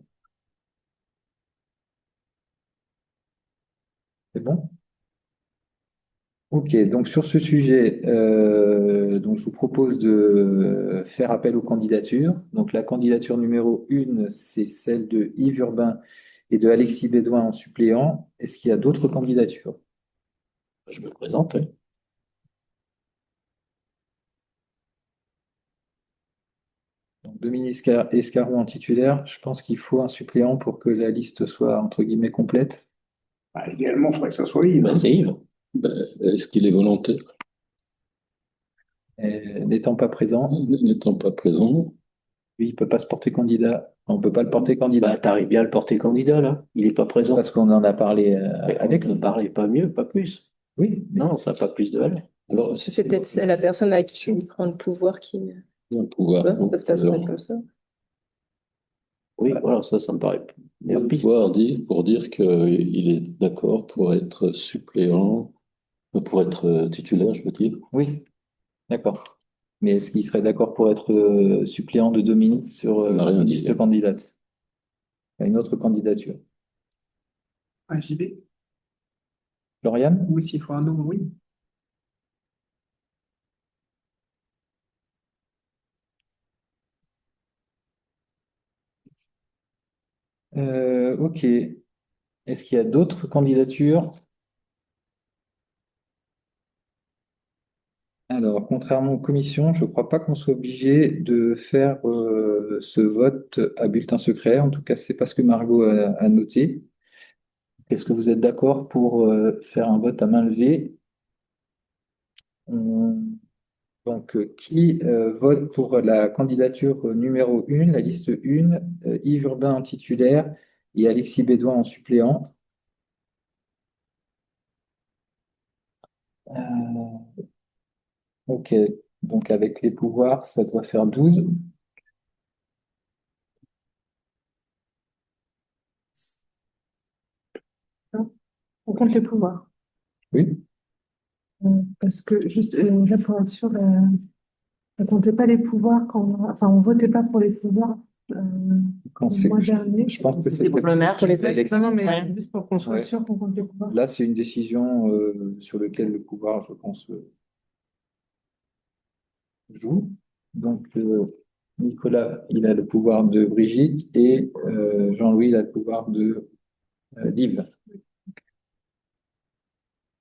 C'est bon? Ok, donc sur ce sujet, donc je vous propose de faire appel aux candidatures. Donc la candidature numéro 1, c'est celle de Yves Urbain et de Alexis Bédouin en suppléant. Est-ce qu'il y a d'autres candidatures? Je me présente. Oui. Donc Dominique Escaron en titulaire. Je pense qu'il faut un suppléant pour que la liste soit entre guillemets complète. Bah, idéalement, il faudrait que ça soit Yves. Bah, c'est Yves. Ben, est-ce qu'il est volontaire? N'étant pas présent, N'étant pas présent, lui, il ne peut pas se porter candidat. On ne peut pas le porter Bah, candidat t'arrives bien à le porter candidat, là. Il n'est pas présent. parce qu'on en a parlé avec Ne lui. parlez pas mieux, pas plus. Oui, mais Non, ça n'a pas plus de valeur. alors C'est peut-être la personne à qui il prend le pouvoir qui. un Je sais pouvoir, pas, ça se passerait comme ça. Oui, voilà, ça me paraît meilleure un piste. pouvoir pour dire qu'il est d'accord pour être suppléant, pour être titulaire, je veux dire. oui, d'accord. Mais est-ce qu'il serait d'accord pour être suppléant de Dominique sur On n'a rien une dit, liste hein. candidate? Il y a une autre candidature. Ouais, j'y vais. Floriane? Ou s'il faut un nom, oui. Ok. Est-ce qu'il y a d'autres candidatures? Alors, contrairement aux commissions, je ne crois pas qu'on soit obligé de faire ce vote à bulletin secret. En tout cas, c'est pas ce que Margot a noté. Est-ce que vous êtes d'accord pour faire un vote à main levée? On- Donc, qui vote pour la candidature numéro 1, la liste 1, Yves Urbain en titulaire et Alexis Bédoin en suppléant? Ok, donc avec les pouvoirs, ça doit faire 12. On compte les pouvoirs. Oui, Parce que, juste là pour être sûr, on comptait pas les pouvoirs enfin, on votait pas pour les pouvoirs quand le c'est, mois dernier. je pense que C'est pour le maire. Pour les élections. Non, mais juste pour qu'on soit Ouais. sûr qu'on compte les pouvoirs. Là, c'est une décision sur laquelle le pouvoir, je pense, joue. Donc, Nicolas, il a le pouvoir de Brigitte et Jean-Louis, il a le pouvoir de d'Yves.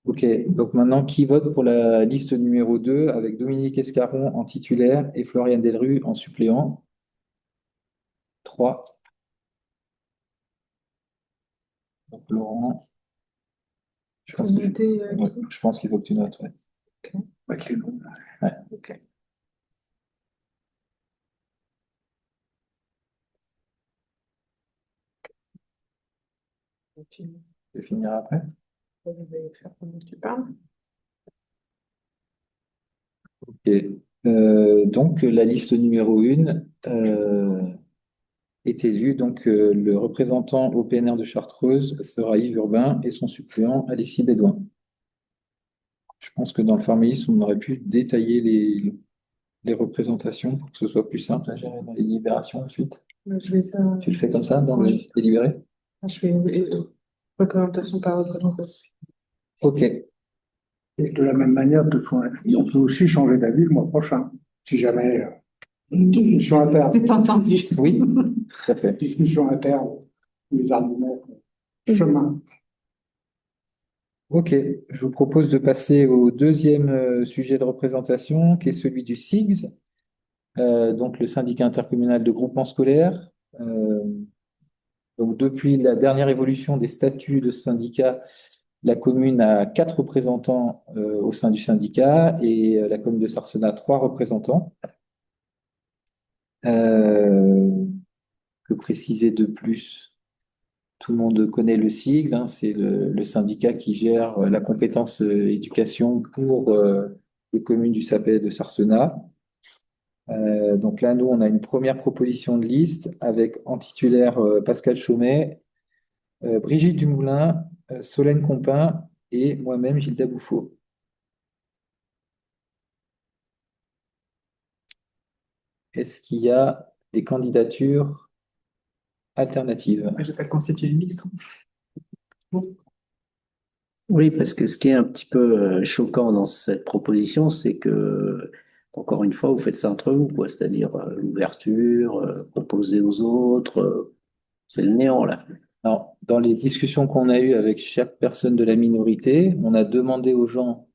Ok, donc maintenant, qui vote pour la liste numéro 2 avec Dominique Escaron en titulaire et Florian Delru en suppléant? 3. Donc, Laurent, je pense Faut que noter, ouais, je pense qu'il faut que tu notes. Ouais. Avec les noms. Ouais. Ok. Je vais finir après. Je vais faire pendant que tu parles. Ok. Donc, la liste numéro 1 est élue. Donc, le représentant au PNR de Chartreuse sera Yves Urbain et son suppléant Alexis Bédoin. Je pense que dans le formalisme, on aurait pu détailler les représentations pour que ce soit plus simple à gérer dans les délibérations ensuite. Je vais faire. Tu le fais comme ça dans le délibéré? Je fais représentation par représentation. Ok. Et de la même manière, on peut aussi changer d'avis le mois prochain, si jamais discussion interne. C'est entendu. Oui, tout à fait. Discussion interne, les arguments, chemin. Ok, je vous propose de passer au deuxième sujet de représentation, qui est celui du SIGS, donc le syndicat intercommunal de groupement scolaire. Euh, donc depuis la dernière évolution des statuts de syndicat, la commune a 4 représentants au sein du syndicat et la commune de Sarcenat 3 représentants. Que préciser de plus? Tout le monde connaît le sigle, hein, c'est le syndicat qui gère la compétence éducation pour les communes du Sapet de Sarcenat. Donc là, nous, on a une première proposition de liste avec en titulaire Pascal Chaumet, Brigitte Dumoulin, Solène Compin et moi-même, Gilda Bouffaut. Est-ce qu'il y a des candidatures alternatives? Je vais pas constituer une liste. Oui, parce que ce qui est un petit peu choquant dans cette proposition, c'est que, encore une fois, vous faites ça entre vous, quoi. C'est-à-dire l'ouverture, proposer aux autres, c'est le néant, là. Non, dans les discussions qu'on a eues avec chaque personne de la minorité, on a demandé aux gens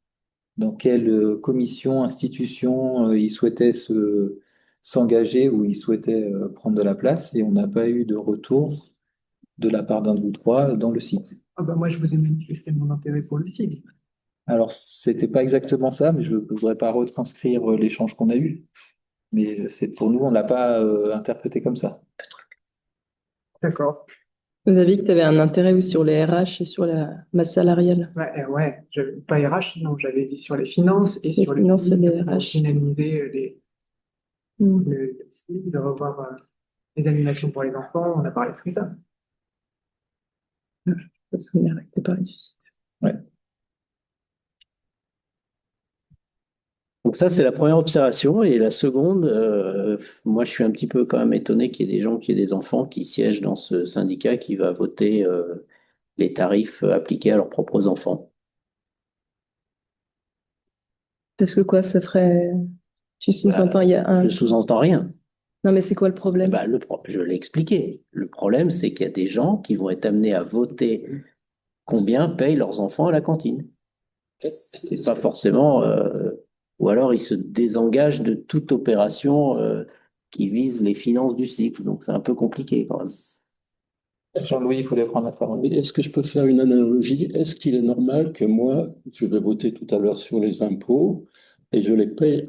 dans quelle commission, institution ils souhaitaient s'engager ou ils souhaitaient prendre de la place et on n'a pas eu de retour de la part d'un de vous trois dans le site. Ah bah moi, je vous ai manifesté mon intérêt pour le sigle. Alors, c'était pas exactement ça, mais je ne voudrais pas retranscrire l'échange qu'on a eu. Mais c'est pour nous, on l'a pas interprété comme ça. D'accord. Vous avez dit que tu avais un intérêt oui, sur les RH et sur la masse salariale. Ouais, pas RH, non, j'avais dit sur les finances et Les sur le finances et sigle les pour RH. finaliser le sigle, de revoir les animations pour les enfants, on a parlé de ça. Je me souviens que tu parlais du site. Ouais. Donc ça, c'est la première observation. Et la seconde, moi, je suis un petit peu quand même étonné qu'il y ait des gens, qu'il y ait des enfants qui siègent dans ce syndicat qui va voter les tarifs appliqués à leurs propres enfants. Parce que quoi, ça ferait. Tu sous-entends, il y a un. Je sous-entends rien. Non, mais c'est quoi le problème? Bah, je l'ai expliqué. Le problème, c'est qu'il y a des gens qui vont être amenés à voter combien payent leurs enfants à la cantine. C'est pas forcément ou alors il se désengage de toute opération qui vise les finances du cycle. Donc c'est un peu compliqué quand même. Jean-Louis, il voulait prendre la parole. Est-ce que je peux faire une analogie? Est-ce qu'il est normal que moi, je vais voter tout à l'heure sur les impôts et je les paye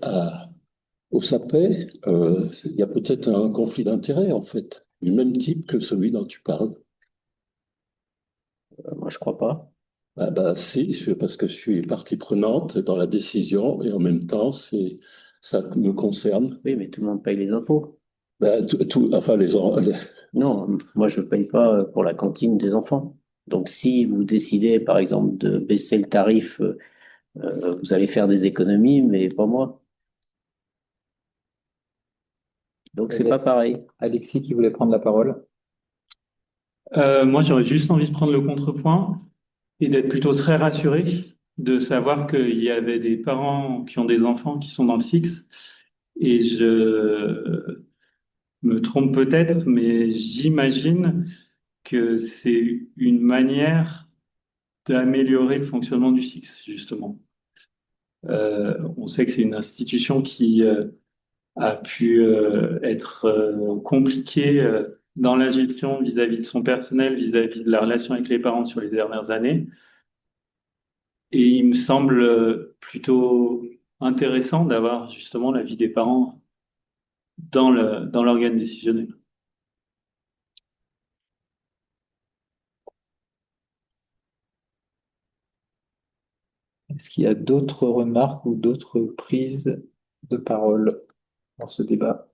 au SAPEI? Il y a peut-être un conflit d'intérêts, en fait, du même type que celui dont tu parles. Moi, je crois pas. Si, parce que je suis partie prenante dans la décision et en même temps, ça me concerne. Oui, mais tout le monde paye les impôts. Enfin, Non, moi, je ne paye pas pour la cantine des enfants. Donc, si vous décidez, par exemple, de baisser le tarif, vous allez faire des économies, mais pas moi. Donc, c'est pas pareil. Alexis qui voulait prendre la parole. Moi, j'aurais juste envie de prendre le contrepoint et d'être plutôt très rassuré de savoir qu'il y avait des parents qui ont des enfants qui sont dans le SIX. Et je me trompe peut-être, mais j'imagine que c'est une manière d'améliorer le fonctionnement du SIX, justement. On sait que c'est une institution qui a pu être compliquée dans la gestion vis-à-vis de son personnel, vis-à-vis de la relation avec les parents sur les dernières années. Et il me semble plutôt intéressant d'avoir justement l'avis des parents dans l'organe décisionnel. Est-ce qu'il y a d'autres remarques ou d'autres prises de parole dans ce débat?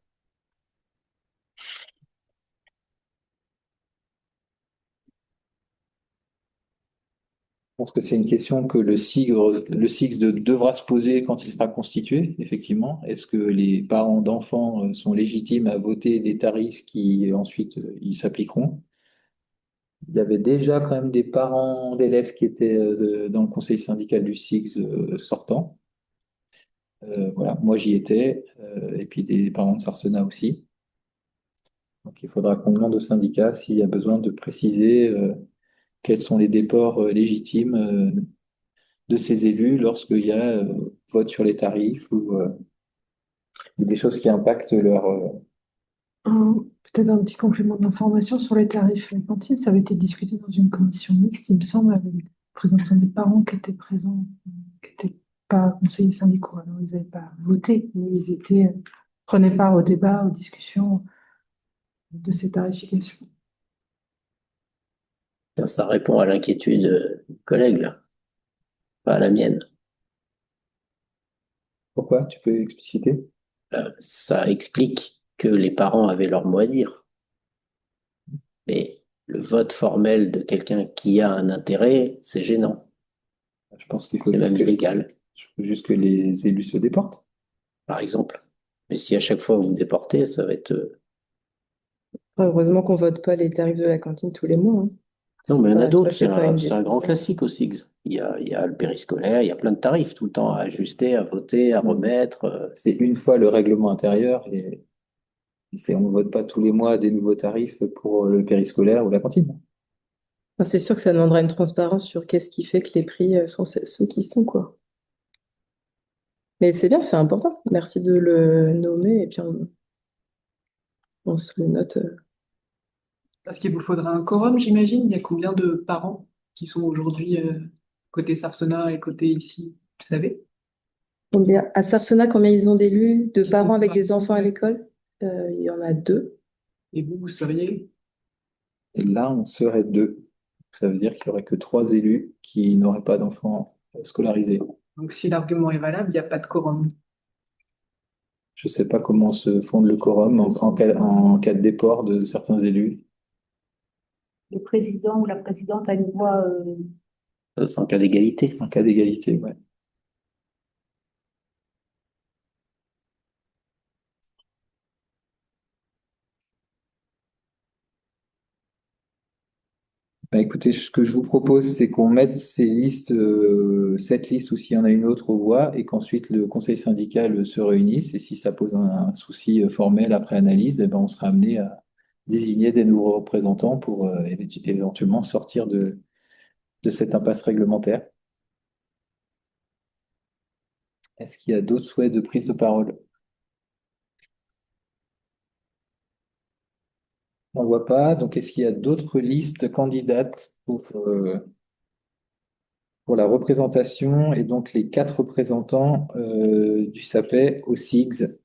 Je pense que c'est une question que le SIG devra se poser quand il sera constitué, effectivement. Est-ce que les parents d'enfants sont légitimes à voter des tarifs qui ensuite ils s'appliqueront? Il y avait déjà quand même des parents d'élèves qui étaient dans le conseil syndical du SIG sortant. Voilà, moi j'y étais, et puis des parents de Sarcena aussi. Donc il faudra qu'on demande au syndicat s'il y a besoin de préciser quels sont les déports légitimes de ces élus lorsqu'il y a vote sur les tarifs ou des choses qui impactent leur... Peut-être un petit complément d'information sur les tarifs à la cantine. Ça avait été discuté dans une commission mixte, il me semble, avec les représentants des parents qui étaient présents, qui n'étaient pas conseillers syndicaux. Alors, ils n'avaient pas voté, mais prenaient part au débat, aux discussions de ces tarifications. Ça répond à l'inquiétude du collègue, là, pas à la mienne. Pourquoi? Tu peux expliciter? Ça explique que les parents avaient leur mot à dire. Mais le vote formel de quelqu'un qui a un intérêt, c'est gênant. Je pense qu'il faut C'est même illégal, juste que les élus se déportent. par exemple. Mais si à chaque fois vous déportez, ça va être... Heureusement qu'on vote pas les tarifs de la cantine tous les mois, hein. Non, mais il y en a d'autres, c'est pas une c'est un grand classique au SIGS. Il y a le périscolaire, il y a plein de tarifs tout le temps à ajuster, à voter, à remettre. C'est une fois le règlement intérieur et on ne vote pas tous les mois des nouveaux tarifs pour le périscolaire ou la cantine. Enfin, c'est sûr que ça demandera une transparence sur qu'est-ce qui fait que les prix sont ceux qui sont, quoi. Mais c'est bien, c'est important. Merci de le nommer et puis on se le note. Parce qu'il vous faudra un quorum, j'imagine. Il y a combien de parents qui sont aujourd'hui côté Sarcena et côté ici, vous savez? À Sarcena, combien ils ont d'élus, de Qui parents sont avec pas- des enfants à l'école? Il y en a 2. Et vous seriez? Et là, on serait 2. Ça veut dire qu'il n'y aurait que 3 élus qui n'auraient pas d'enfants scolarisés. Donc si l'argument est valable, il n'y a pas de quorum. Je ne sais pas comment se fonde le quorum en cas de déport de certains élus. Le président ou la présidente a une voix. C'est en cas d'égalité. En cas d'égalité, ouais. Bah, écoutez, ce que je vous propose, c'est qu'on mette cette liste ou s'il y en a une autre aux voix et qu'ensuite le conseil syndical se réunisse. Et si ça pose un souci formel après analyse, eh ben, on sera amené à désigner des nouveaux représentants pour éventuellement sortir de cette impasse réglementaire. Est-ce qu'il y a d'autres souhaits de prise de parole? On ne voit pas. Donc, est-ce qu'il y a d'autres listes candidates pour la représentation et donc les 4 représentants du SAPE au SIGS?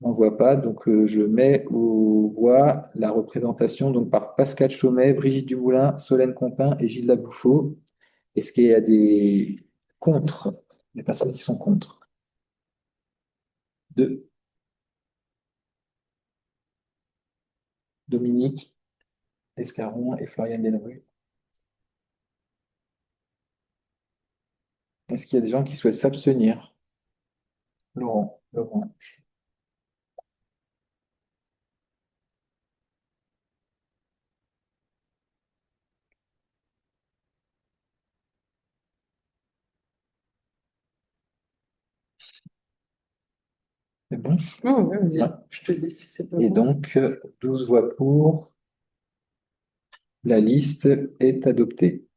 On ne voit pas. Donc, je mets aux voix la représentation donc, par Pascal Chaumet, Brigitte Dumoulin, Solène Compin et Gilles Labouffaut. Est-ce qu'il y a des contre? Des personnes qui sont contre? 2. Dominique Escaron et Floriane Delabru. Est-ce qu'il y a des gens qui souhaitent s'abstenir? Laurent. C'est bon? Oh, ouais, vas-y. Ouais. Je te dis si c'est pas Et bon. donc, 12 voix pour. La liste est adoptée.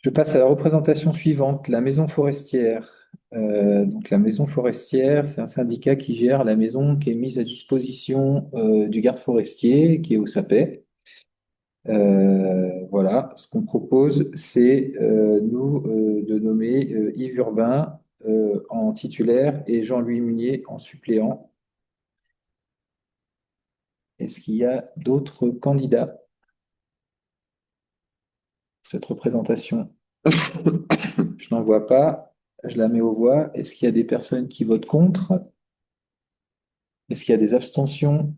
Je passe à la représentation suivante, la maison forestière. Donc, la maison forestière, c'est un syndicat qui gère la maison qui est mise à disposition du garde forestier, qui est au SAPE. Voilà, ce qu'on propose, c'est de nommer Yves Urbain en titulaire et Jean-Louis Munier en suppléant. Est-ce qu'il y a d'autres candidats pour cette représentation? Je n'en vois pas. Je la mets aux voix. Est-ce qu'il y a des personnes qui votent contre? Est-ce qu'il y a des abstentions?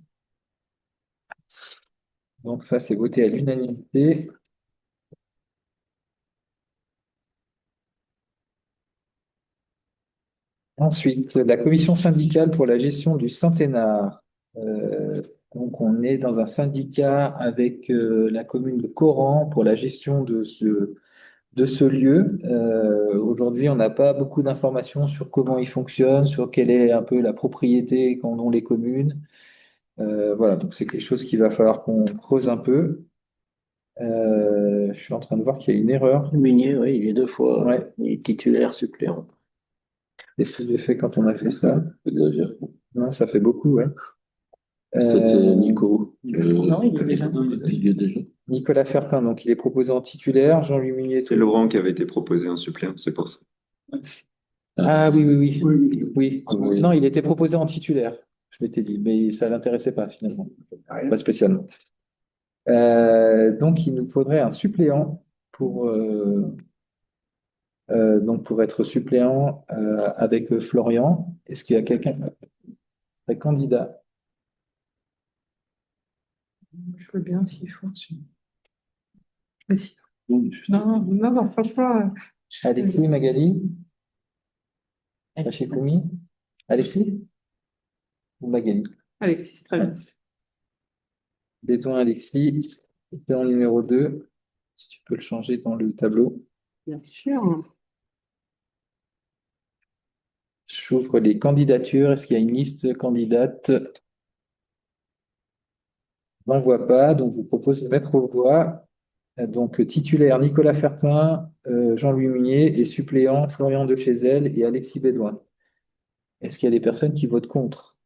Donc ça, c'est voté à l'unanimité. Ensuite, la commission syndicale pour la gestion du centenaire. Donc, on est dans un syndicat avec la commune de Coran pour la gestion de ce lieu. Aujourd'hui, on n'a pas beaucoup d'informations sur comment il fonctionne, sur quelle est un peu la propriété qu'en ont les communes. Voilà, donc c'est quelque chose qu'il va falloir qu'on creuse un peu. Je suis en train de voir qu'il y a une erreur. Munier, oui, il est 2 fois. Ouais. Il est titulaire suppléant. Qu'est-ce que j'ai fait quand on a fait ça? Exagéré. Non, ça fait beaucoup, ouais. C'était Nico. Non, il est déjà. Il est déjà. Nicolas Fertin, donc il est proposé en titulaire. Jean-Louis Munier. C'est Laurent qui avait été proposé en suppléant, c'est pour ça. Ah oui. Oui. Oui. Non, il était proposé en titulaire, je m'étais dit, mais ça ne l'intéressait pas finalement. Pas spécialement. Donc il nous faudrait un suppléant donc pour être suppléant avec Florian. Est-ce qu'il y a quelqu'un qui serait candidat? Je veux bien s'il faut. Mais si. Non, franchement, Alexis, Magali? Rachikoumi? Alexis? Ou Magali? Alexis, très bien. Béton Alexis, suppléant numéro 2. Si tu peux le changer dans le tableau. Bien sûr. J'ouvre les candidatures. Est-ce qu'il y a une liste candidate? On n'en voit pas, donc je vous propose de mettre aux voix. Donc titulaire Nicolas Fertin, Jean-Louis Munier et suppléant Florian Dechesel et Alexis Bédoin. Est-ce qu'il y a des personnes qui votent contre?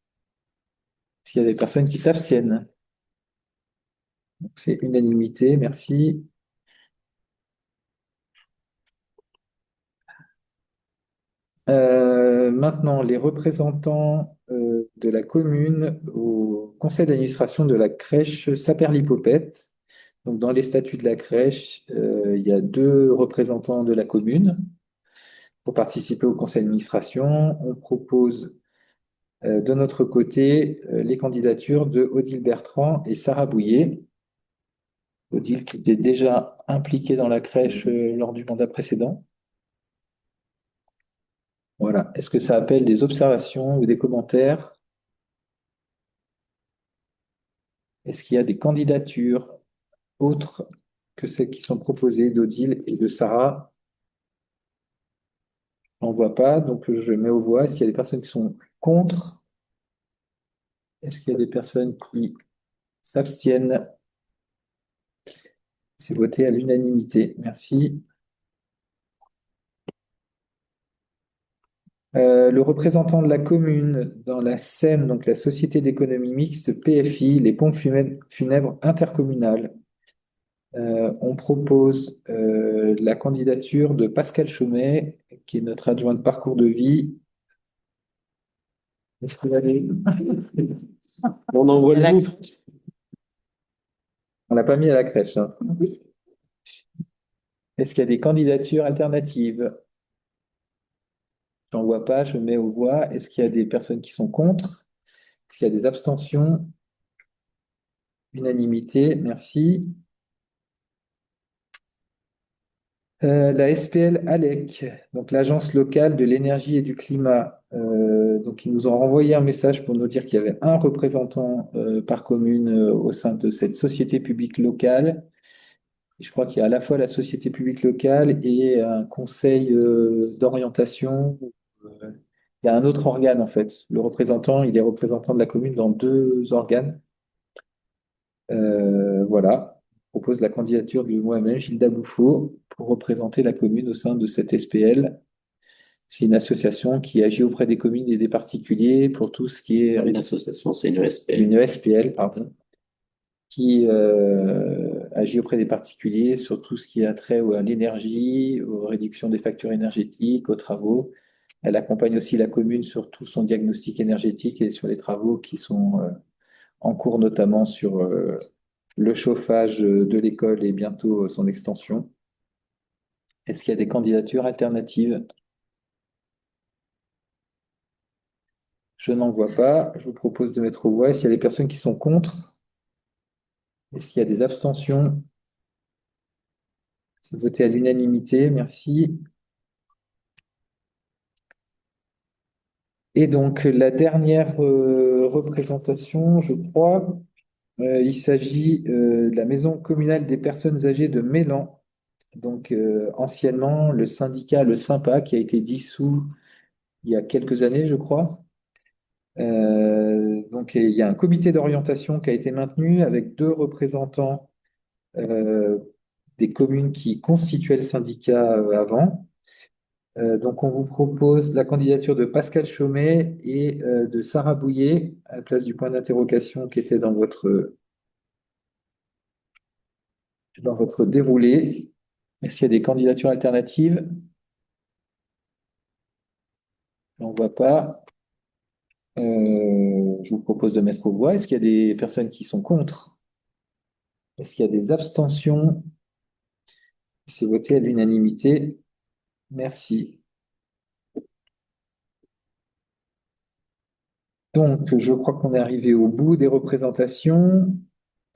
Est-ce qu'il y a des personnes qui s'abstiennent? Donc, c'est unanimité, merci. Maintenant, les représentants de la commune au conseil d'administration de la crèche Saperlipopette. Donc, dans les statuts de la crèche, il y a 2 représentants de la commune pour participer au conseil d'administration. On propose de notre côté les candidatures de Odile Bertrand et Sarah Bouillet. Odile qui était déjà impliquée dans la crèche lors du mandat précédent. Voilà. Est-ce que ça appelle des observations ou des commentaires? Est-ce qu'il y a des candidatures autres que celles qui sont proposées d'Odile et de Sarah? On ne voit pas, donc je mets aux voix. Est-ce qu'il y a des personnes qui sont contre? Est-ce qu'il y a des personnes qui s'abstiennent? C'est voté à l'unanimité. Merci. Le représentant de la commune dans la SEM, donc la Société d'économie mixte, PFI, les pompes funèbres intercommunales. On propose la candidature de Pascal Chaumet, qui est notre adjoint de parcours de vie. Est-ce qu'il va aller On envoie le bout. On l'a pas mis à la crèche, hein. Est-ce qu'il y a des candidatures alternatives? J'en vois pas, je mets aux voix. Est-ce qu'il y a des personnes qui sont contre? Est-ce qu'il y a des abstentions? Unanimité, merci. La SPL ALEC, donc l'Agence locale de l'énergie et du climat, donc ils nous ont renvoyé un message pour nous dire qu'il y avait un représentant par commune au sein de cette société publique locale. Et je crois qu'il y a à la fois la société publique locale et un conseil d'orientation. Il y a un autre organe en fait. Le représentant, il est représentant de la commune dans deux organes. Voilà. Propose la candidature de moi-même, Gilda Bouffaut, pour représenter la commune au sein de cette SPL. C'est une association qui agit auprès des communes et des particuliers pour tout ce qui est Une association, c'est une ESPL. une ESPL, pardon, qui agit auprès des particuliers sur tout ce qui a trait à l'énergie, aux réductions des factures énergétiques, aux travaux. Elle accompagne aussi la commune sur tout son diagnostic énergétique et sur les travaux qui sont en cours, notamment sur le chauffage de l'école et bientôt son extension. Est-ce qu'il y a des candidatures alternatives? Je n'en vois pas. Je vous propose de mettre aux voix. Est-ce qu'il y a des personnes qui sont contre? Est-ce qu'il y a des abstentions? C'est voté à l'unanimité. Merci. Et donc, la dernière représentation, je crois, il s'agit de la Maison communale des personnes âgées de Mélan. Donc, anciennement, le syndicat, le SYMPA, qui a été dissous il y a quelques années, je crois. Donc, il y a un comité d'orientation qui a été maintenu avec deux représentants des communes qui constituaient le syndicat avant. Donc, on vous propose la candidature de Pascal Chaumet et de Sarah Bouillet à la place du point d'interrogation qui était dans votre déroulé. Est-ce qu'il y a des candidatures alternatives? On ne voit pas. Je vous propose de mettre aux voix. Est-ce qu'il y a des personnes qui sont contre? Est-ce qu'il y a des abstentions? C'est voté à l'unanimité. Merci. Donc, je crois qu'on est arrivé au bout des représentations.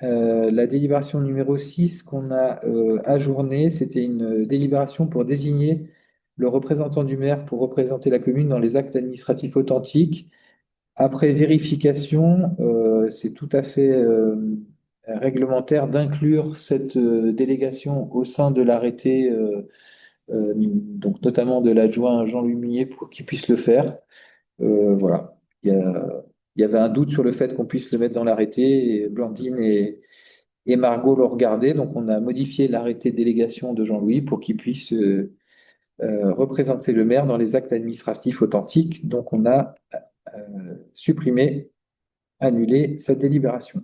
La délibération numéro 6 qu'on a ajournée, c'était une délibération pour désigner le représentant du maire pour représenter la commune dans les actes administratifs authentiques. Après vérification, c'est tout à fait réglementaire d'inclure cette délégation au sein de l'arrêté, donc notamment de l'adjoint Jean-Louis Munier pour qu'il puisse le faire. Voilà. Il y avait un doute sur le fait qu'on puisse le mettre dans l'arrêté, et Blandine et Margot l'ont regardé, donc on a modifié l'arrêté de délégation de Jean-Louis pour qu'il puisse représenter le maire dans les actes administratifs authentiques. Donc on a supprimé, annulé cette délibération.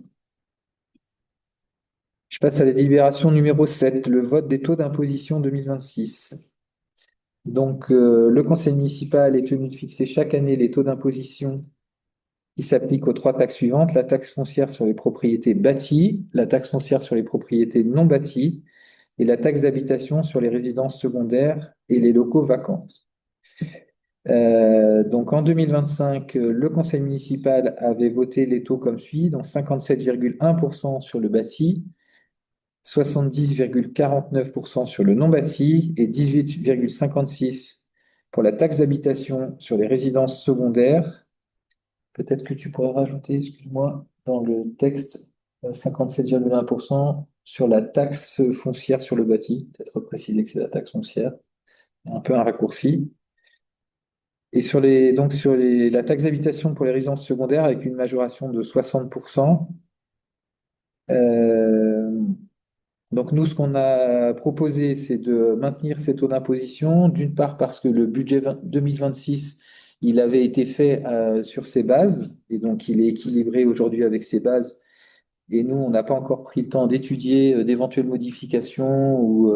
Je passe à la délibération numéro 7, le vote des taux d'imposition 2026. Donc, le conseil municipal est tenu de fixer chaque année les taux d'imposition qui s'appliquent aux trois taxes suivantes: la taxe foncière sur les propriétés bâties, la taxe foncière sur les propriétés non bâties et la taxe d'habitation sur les résidences secondaires et les locaux vacants. Donc, en 2025, le conseil municipal avait voté les taux comme suit, donc 57,1% sur le bâti, 70,49% sur le non bâti et 18,56% pour la taxe d'habitation sur les résidences secondaires. Peut-être que tu pourrais rajouter, excuse-moi, dans le texte 57,1% sur la taxe foncière sur le bâti. Peut-être préciser que c'est la taxe foncière. Un peu un raccourci. Et la taxe d'habitation pour les résidences secondaires avec une majoration de 60%. Donc nous, ce qu'on a proposé, c'est de maintenir ces taux d'imposition, d'une part parce que le budget 2026, il avait été fait sur ces bases, et donc il est équilibré aujourd'hui avec ces bases. Et nous, on n'a pas encore pris le temps d'étudier d'éventuelles modifications ou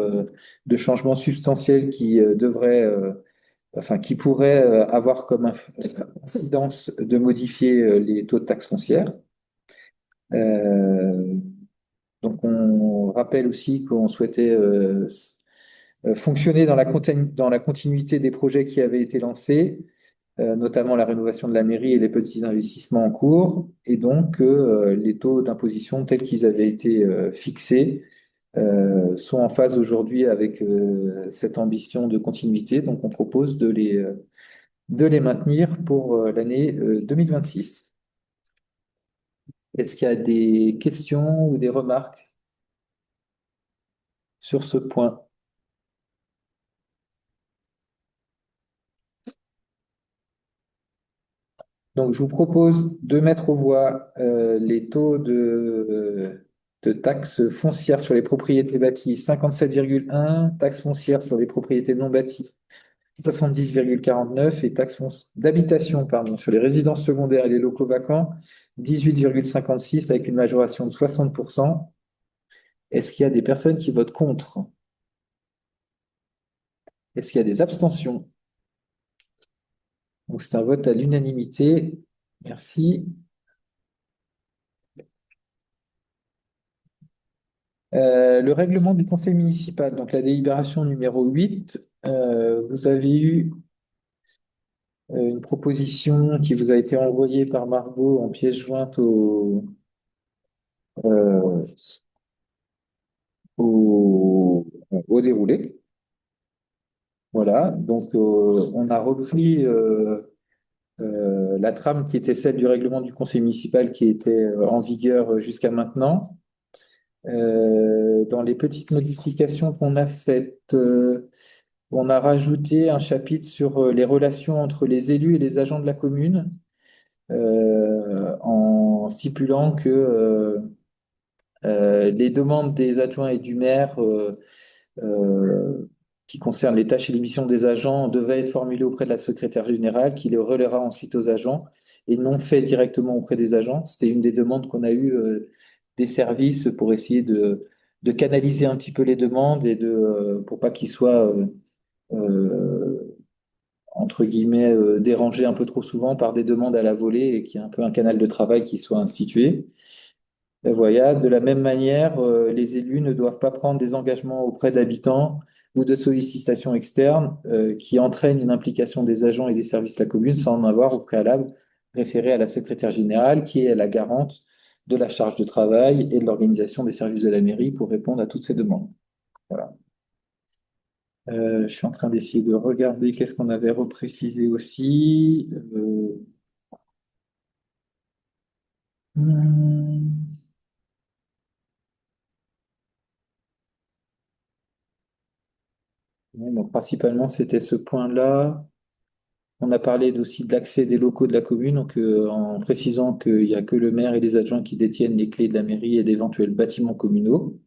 de changements substantiels qui qui pourraient avoir comme incidence de modifier les taux de taxes foncières. Euh, donc, on rappelle aussi qu'on souhaitait fonctionner dans dans la continuité des projets qui avaient été lancés, notamment la rénovation de la mairie et les petits investissements en cours, et donc que les taux d'imposition tels qu'ils avaient été fixés sont en phase aujourd'hui avec cette ambition de continuité. Donc, on propose de les maintenir pour l'année 2026. Est-ce qu'il y a des questions ou des remarques sur ce point? Donc, je vous propose de mettre aux voix les taux de taxes foncières sur les propriétés bâties 57,1, taxes foncières sur les propriétés non bâties 70,49 et taxes d'habitation sur les résidences secondaires et les locaux vacants 18,56 avec une majoration de 60%. Est-ce qu'il y a des personnes qui votent contre? Est-ce qu'il y a des abstentions? Donc, c'est un vote à l'unanimité. Merci. Le règlement du conseil municipal, donc la délibération numéro 8, vous avez eu une proposition qui vous a été envoyée par Margot en pièce jointe euh, au déroulé. Voilà, donc on a repris la trame qui était celle du règlement du conseil municipal qui était en vigueur jusqu'à maintenant. Dans les petites modifications qu'on a faites, on a rajouté un chapitre sur les relations entre les élus et les agents de la commune, en stipulant que les demandes des adjoints et du maire qui concernent les tâches et les missions des agents devaient être formulées auprès de la secrétaire générale, qui les relaiera ensuite aux agents, et non fait directement auprès des agents. C'était une des demandes qu'on a eues des services pour essayer de canaliser un petit peu les demandes et pour pas qu'ils soient entre guillemets dérangés un peu trop souvent par des demandes à la volée et qu'il y ait un peu un canal de travail qui soit institué. Et voilà, de la même manière, les élus ne doivent pas prendre des engagements auprès d'habitants ou de sollicitations externes qui entraînent une implication des agents et des services de la commune sans en avoir au préalable référé à la secrétaire générale qui est la garante de la charge de travail et de l'organisation des services de la mairie pour répondre à toutes ces demandes. Voilà. Je suis en train d'essayer de regarder qu'est-ce qu'on avait reprécisé aussi. Donc, principalement, c'était ce point-là. On a parlé aussi de l'accès des locaux de la commune, donc, en précisant qu'il n'y a que le maire et les adjoints qui détiennent les clés de la mairie et d'éventuels bâtiments communaux,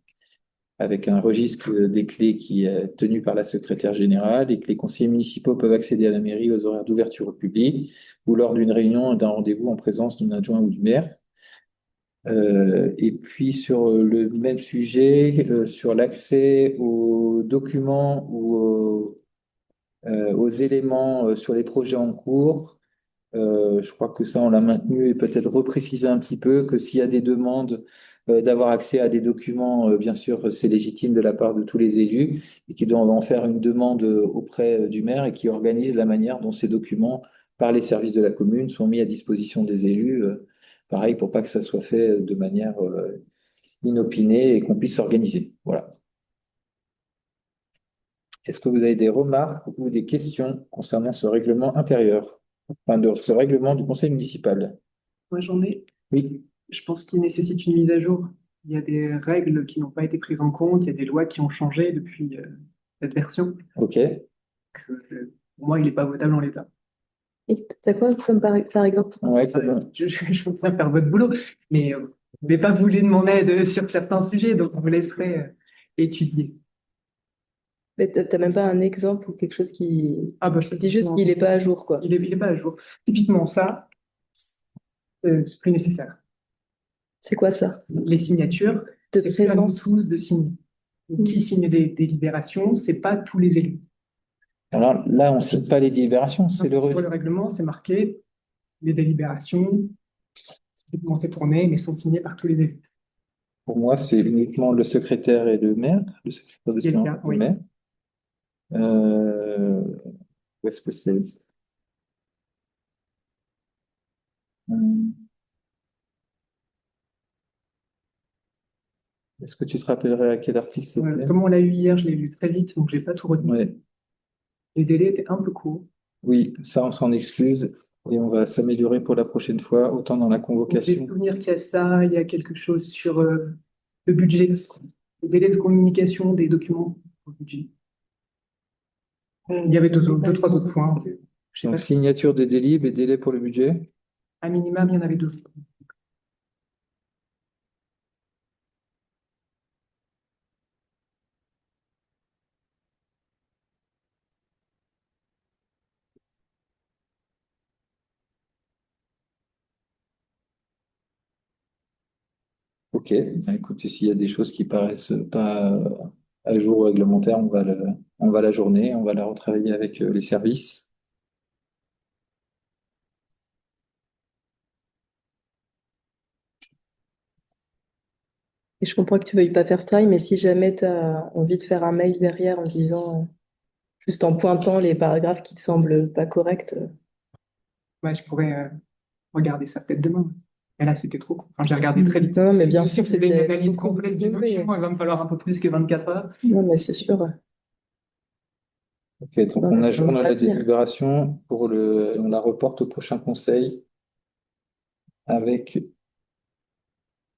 avec un registre des clés qui est tenu par la secrétaire générale et que les conseillers municipaux peuvent accéder à la mairie aux horaires d'ouverture au public ou lors d'une réunion, d'un rendez-vous en présence d'un adjoint ou du maire. Et puis sur le même sujet, sur l'accès aux documents ou aux éléments sur les projets en cours, je crois que ça, on l'a maintenu et peut-être repréciser un petit peu que s'il y a des demandes d'avoir accès à des documents, bien sûr, c'est légitime de la part de tous les élus et qui doivent en faire une demande auprès du maire et qui organise la manière dont ces documents, par les services de la commune, sont mis à disposition des élus. Pareil, pour pas que ça soit fait de manière inopinée et qu'on puisse s'organiser. Voilà. Est-ce que vous avez des remarques ou des questions concernant ce règlement intérieur, enfin de ce règlement du conseil municipal? Moi, j'en ai. Oui. Je pense qu'il nécessite une mise à jour. Il y a des règles qui n'ont pas été prises en compte, il y a des lois qui ont changé depuis cette version. Ok. Pour moi, il n'est pas votable en l'état. Et t'as quoi comme par exemple? Ouais, très bien. Je veux bien faire votre boulot, mais je ne vais pas vous voler de mon aide sur certains sujets, donc on vous laisserai étudié. Mais t'as même pas un exemple ou quelque chose qui. Ah bah, Tu dis juste qu'il n'est pas à jour, quoi. il est pas à jour. Typiquement, ça, c'est plus nécessaire. C'est quoi ça? Les signatures, De c'est plus à nous présence. tous de signer. Donc, qui signe des délibérations, c'est pas tous les élus. Alors là, on ne signe pas les délibérations, c'est le Sur le règlement, c'est marqué les délibérations, comment c'est tourné, mais sont signées par tous les élus. Pour moi, c'est uniquement le secrétaire et le maire, le secrétaire de Ce qui est le séance, cas, le oui. maire. Euh, Où est-ce que c'est? Hum, Est-ce que tu te rappellerais à quel article c'était? Comme on l'a eu hier, je l'ai lu très vite, donc je n'ai pas tout retenu. Ouais. Les délais étaient un peu courts. Oui, ça, on s'en excuse et on va s'améliorer pour la prochaine fois, autant dans la Donc, j'ai convocation. souvenir qu'il y a ça, il y a quelque chose sur le budget, le délai de communication des documents au budget. Il y avait deux, trois autres points. Je sais Donc, pas, signature des délibes et délai pour le budget. à minimum, il y en avait deux. Ok, bah, écoutez, s'il y a des choses qui paraissent pas à jour réglementaire, on va la journée, on va la retravailler avec les services. Et je comprends que tu veuilles pas faire ce travail, mais si jamais tu as envie de faire un mail derrière en disant, juste en pointant les paragraphes qui te semblent pas corrects. Ouais, je pourrais regarder ça peut-être demain. Et là, c'était trop court. Enfin, j'ai regardé très vite. Non, mais bien Si sûr, vous voulez une c'était analyse trop court. complète du Oui, oui. document, il va me falloir un peu plus que 24 heures. Non, mais c'est sûr. Ok, donc Non, on mais ajourne on va la dire. délibération on la reporte au prochain conseil avec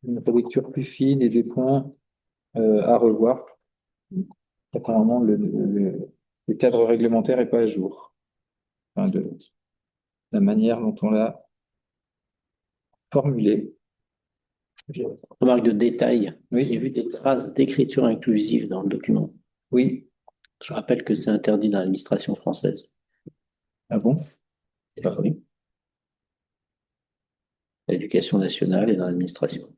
une lecture plus fine et des points à revoir. Apparemment, le cadre réglementaire n'est pas à jour. Enfin, de la manière dont on l'a formulé. Remarque de détail. Oui. J'ai vu des traces d'écriture inclusive dans le document. Oui. Je rappelle que c'est interdit dans l'administration française. Ah bon? Oui. L'éducation nationale et dans l'administration.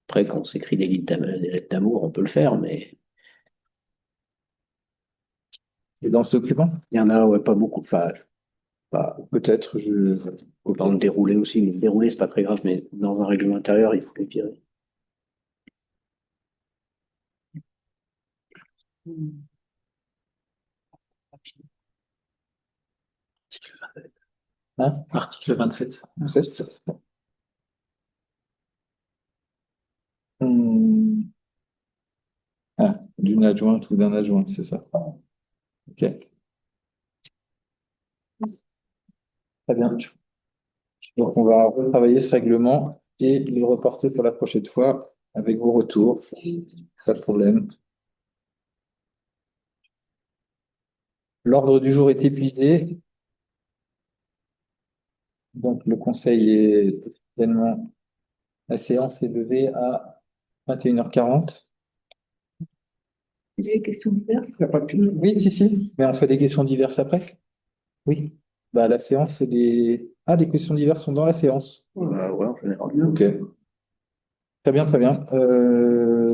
Après, quand on s'écrit des lettres d'amour, on peut le faire, mais Et dans ce document? il y en a ouais, pas beaucoup. Enfin, Peut-être, dans le déroulé aussi. Le déroulé, c'est pas très grave, mais dans un règlement intérieur, il faut les virer. Hein? Article 27. C'est ça. Hmm. Ah, d'une adjointe ou d'un adjoint, c'est ça. Ok. Très bien. Donc, on va retravailler ce règlement et le reporter pour la prochaine fois avec vos retours. Pas de problème. L'ordre du jour est épuisé. Donc, le conseil est officiellement. La séance est levée à 21h40. Vous avez des questions diverses? Il n'y a pas de pile. Oui, si. Mais on fait des questions diverses après? Oui. Bah, la séance, c'est des. Ah, les questions diverses sont dans la séance. Ouais, en général. Ok. Très bien, très bien.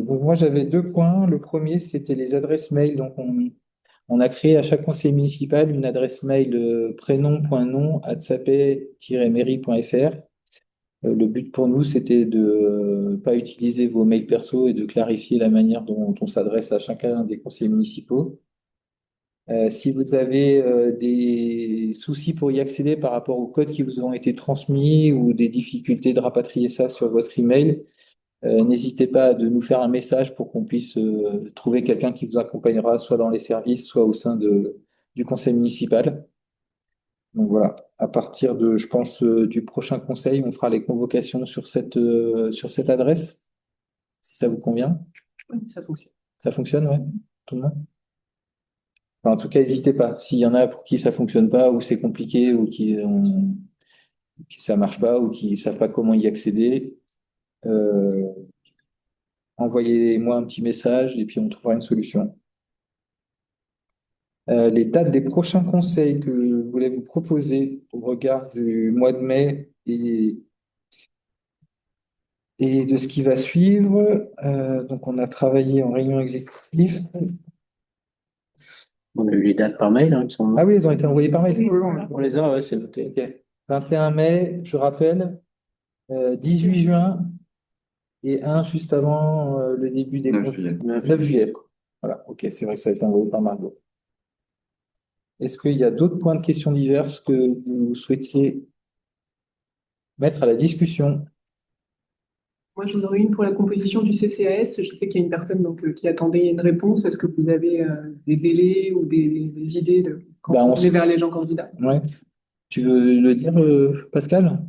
Donc moi j'avais deux points. Le premier, c'était les adresses mail. Donc on a créé à chaque conseil municipal une adresse mail prénom.nom@sapé-mairie.fr. Le but pour nous, c'était de pas utiliser vos mails perso et de clarifier la manière dont on s'adresse à chacun des conseillers municipaux. Si vous avez des soucis pour y accéder par rapport aux codes qui vous ont été transmis ou des difficultés de rapatrier ça sur votre email, n'hésitez pas à de nous faire un message pour qu'on puisse trouver quelqu'un qui vous accompagnera soit dans les services, soit au sein du conseil municipal. Donc voilà, à partir de, je pense, du prochain conseil, on fera les convocations sur cette adresse, si ça vous convient. Oui, ça fonctionne. Ça fonctionne, ouais, tout le monde? Enfin, en tout cas, n'hésitez pas. S'il y en a pour qui ça fonctionne pas, ou c'est compliqué, ou qui ça marche pas, ou qui savent pas comment y accéder, euh, envoyez-moi un petit message et puis on trouvera une solution. Les dates des prochains conseils que je voulais vous proposer au regard du mois de mai et de ce qui va suivre. Donc, on a travaillé en réunion exécutive. On a eu les dates par mail, hein, il me semble. Ah oui, elles ont été envoyées par mail. On les a, ouais, c'est noté. Ok. 21 mai, je rappelle, 18 juin et un juste avant le début des 9 congés. juillet. 9 juillet. Voilà, ok, c'est vrai que ça a été envoyé par Margot. Est-ce qu'il y a d'autres points de questions diverses que vous souhaitiez mettre à la discussion? Moi, j'en aurais une pour la composition du CCAS. Je sais qu'il y a une personne qui attendait une réponse. Est-ce que vous avez des délais ou des idées de quand Ben, on est vers les gens candidats? Ouais. Tu veux le dire, Pascal?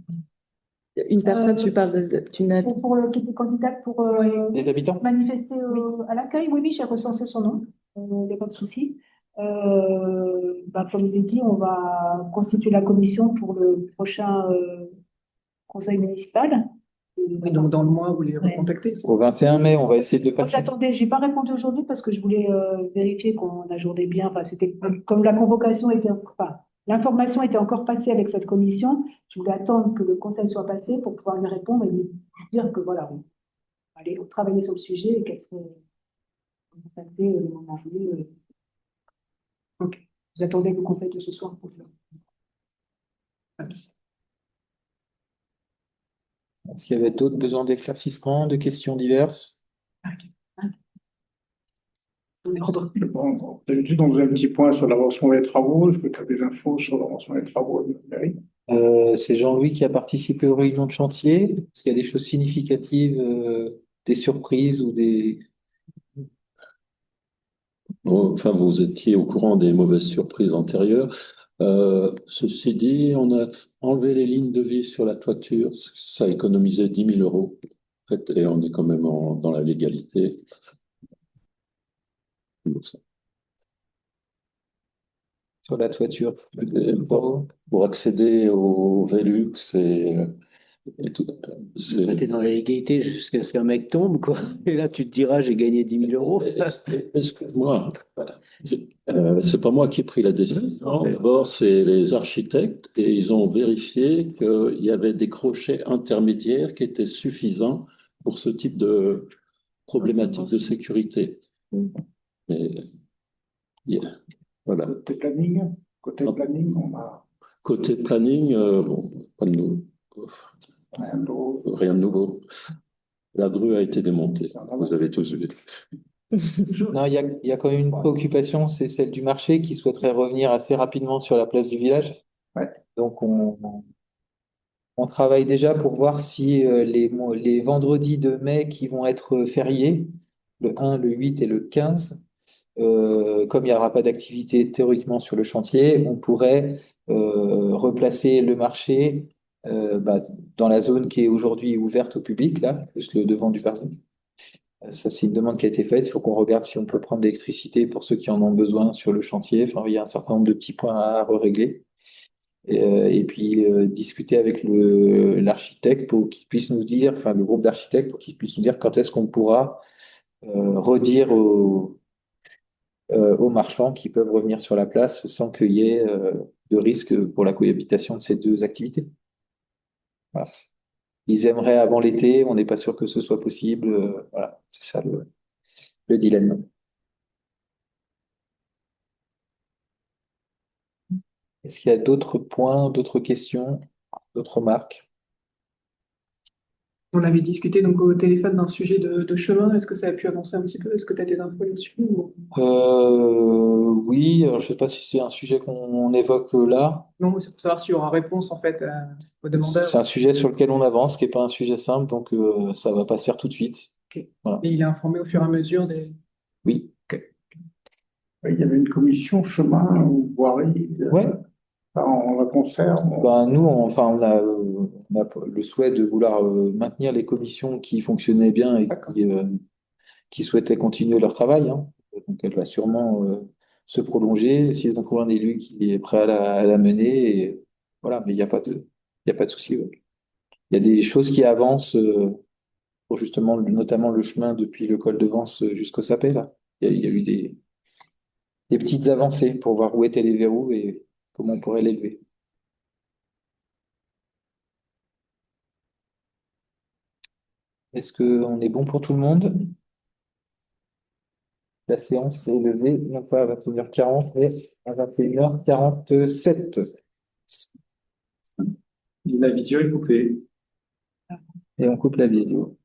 Une personne, tu parles d'une Qui était candidate pour Des habitants? manifester à l'accueil, oui, oui, j'ai recensé son nom, il n'y a pas de souci. Comme je l'ai dit, on va constituer la commission pour le prochain conseil municipal. Oui, donc dans le mois, vous les recontactez. Au 21 mai, on va essayer de passer. J'attendais, j'ai pas répondu aujourd'hui parce que je voulais vérifier qu'on ajournait bien. Enfin, c'était comme la convocation était, enfin, l'information était encore passée avec cette commission. Je voulais attendre que le conseil soit passé pour pouvoir lui répondre et lui dire que voilà, on allait travailler sur le sujet et qu'elle serait contactée le moment venu. Ok. J'attendais le conseil de ce soir pour faire. Est-ce qu'il y avait d'autres besoins d'éclaircissement, de questions diverses? D'habitude, on faisait un petit point sur l'avancement des travaux. Est-ce que tu as des infos sur l'avancement des travaux de la mairie? C'est Jean-Louis qui a participé aux réunions de chantier. Est-ce qu'il y a des choses significatives, des surprises ou des... Enfin, vous étiez au courant des mauvaises surprises antérieures. Ceci dit, on a enlevé les lignes de vis sur la toiture. Ça a économisé 10 000 euros. En fait, et on est quand même dans la légalité. Sur la toiture? Pour accéder au Velux et tout. T'es dans la légalité jusqu'à ce qu'un mec tombe, quoi. Et là, tu te diras, j'ai gagné 10 000 euros. Excuse-moi, c'est pas moi qui ai pris la décision. D'abord, c'est les architectes et ils ont vérifié qu'il y avait des crochets intermédiaires qui étaient suffisants pour ce type de problématique de sécurité. Mais, voilà. Côté planning, on a Côté planning, bon, pas de rien de nouveau. La grue a été démontée. Vous avez tous vu. Non, il y a quand même une préoccupation, c'est celle du marché qui souhaiterait revenir assez rapidement sur la place du village. Ouais. Donc, on travaille déjà pour voir si les vendredis de mai qui vont être fériés, le 1, le 8 et le 15, comme il n'y aura pas d'activité théoriquement sur le chantier, on pourrait replacer le marché dans la zone qui est aujourd'hui ouverte au public, là, plus le devant du parking. Ça, c'est une demande qui a été faite. Il faut qu'on regarde si on peut prendre de l'électricité pour ceux qui en ont besoin sur le chantier. Enfin, il y a un certain nombre de petits points à régler. Et puis discuter avec l'architecte pour qu'il puisse nous dire, enfin le groupe d'architectes pour qu'il puisse nous dire quand est-ce qu'on pourra redire aux marchands qui peuvent revenir sur la place sans qu'il y ait de risque pour la cohabitation de ces deux activités. Voilà. Ils aimeraient avant l'été, on n'est pas sûr que ce soit possible. Voilà, c'est ça le dilemme. Est-ce qu'il y a d'autres points, d'autres questions, d'autres remarques? On avait discuté donc au téléphone d'un sujet de chemin. Est-ce que ça a pu avancer un petit peu? Est-ce que tu as des infos là-dessus Oui, alors je ne sais pas si c'est un sujet qu'on évoque là. Non, mais c'est pour savoir s'il y aura réponse en fait aux demandeurs. C'est un sujet sur lequel on avance, qui n'est pas un sujet simple, donc ça ne va pas se faire tout de suite. Okay. Voilà. Et il est informé au fur et à mesure des... Oui. Okay. Il y avait une commission chemin ou voirie. Ouais. On la conserve. Nous, on a le souhait de vouloir maintenir les commissions qui fonctionnaient bien et qui souhaitaient continuer leur travail, hein. Donc, elle va sûrement se prolonger si on trouve un élu qui est prêt à la mener. Et, voilà, mais il n'y a pas de souci. Ouais. Il y a des choses qui avancent pour justement, notamment le chemin depuis le col de Vence jusqu'au Sapet, là. Il y a eu des petites avancées pour voir où étaient les verrous et comment on pourrait les lever. Est-ce qu'on est bon pour tout le monde? La séance est levée, non pas à 21h40, mais à 21h47. La vidéo est coupée. Et on coupe la vidéo.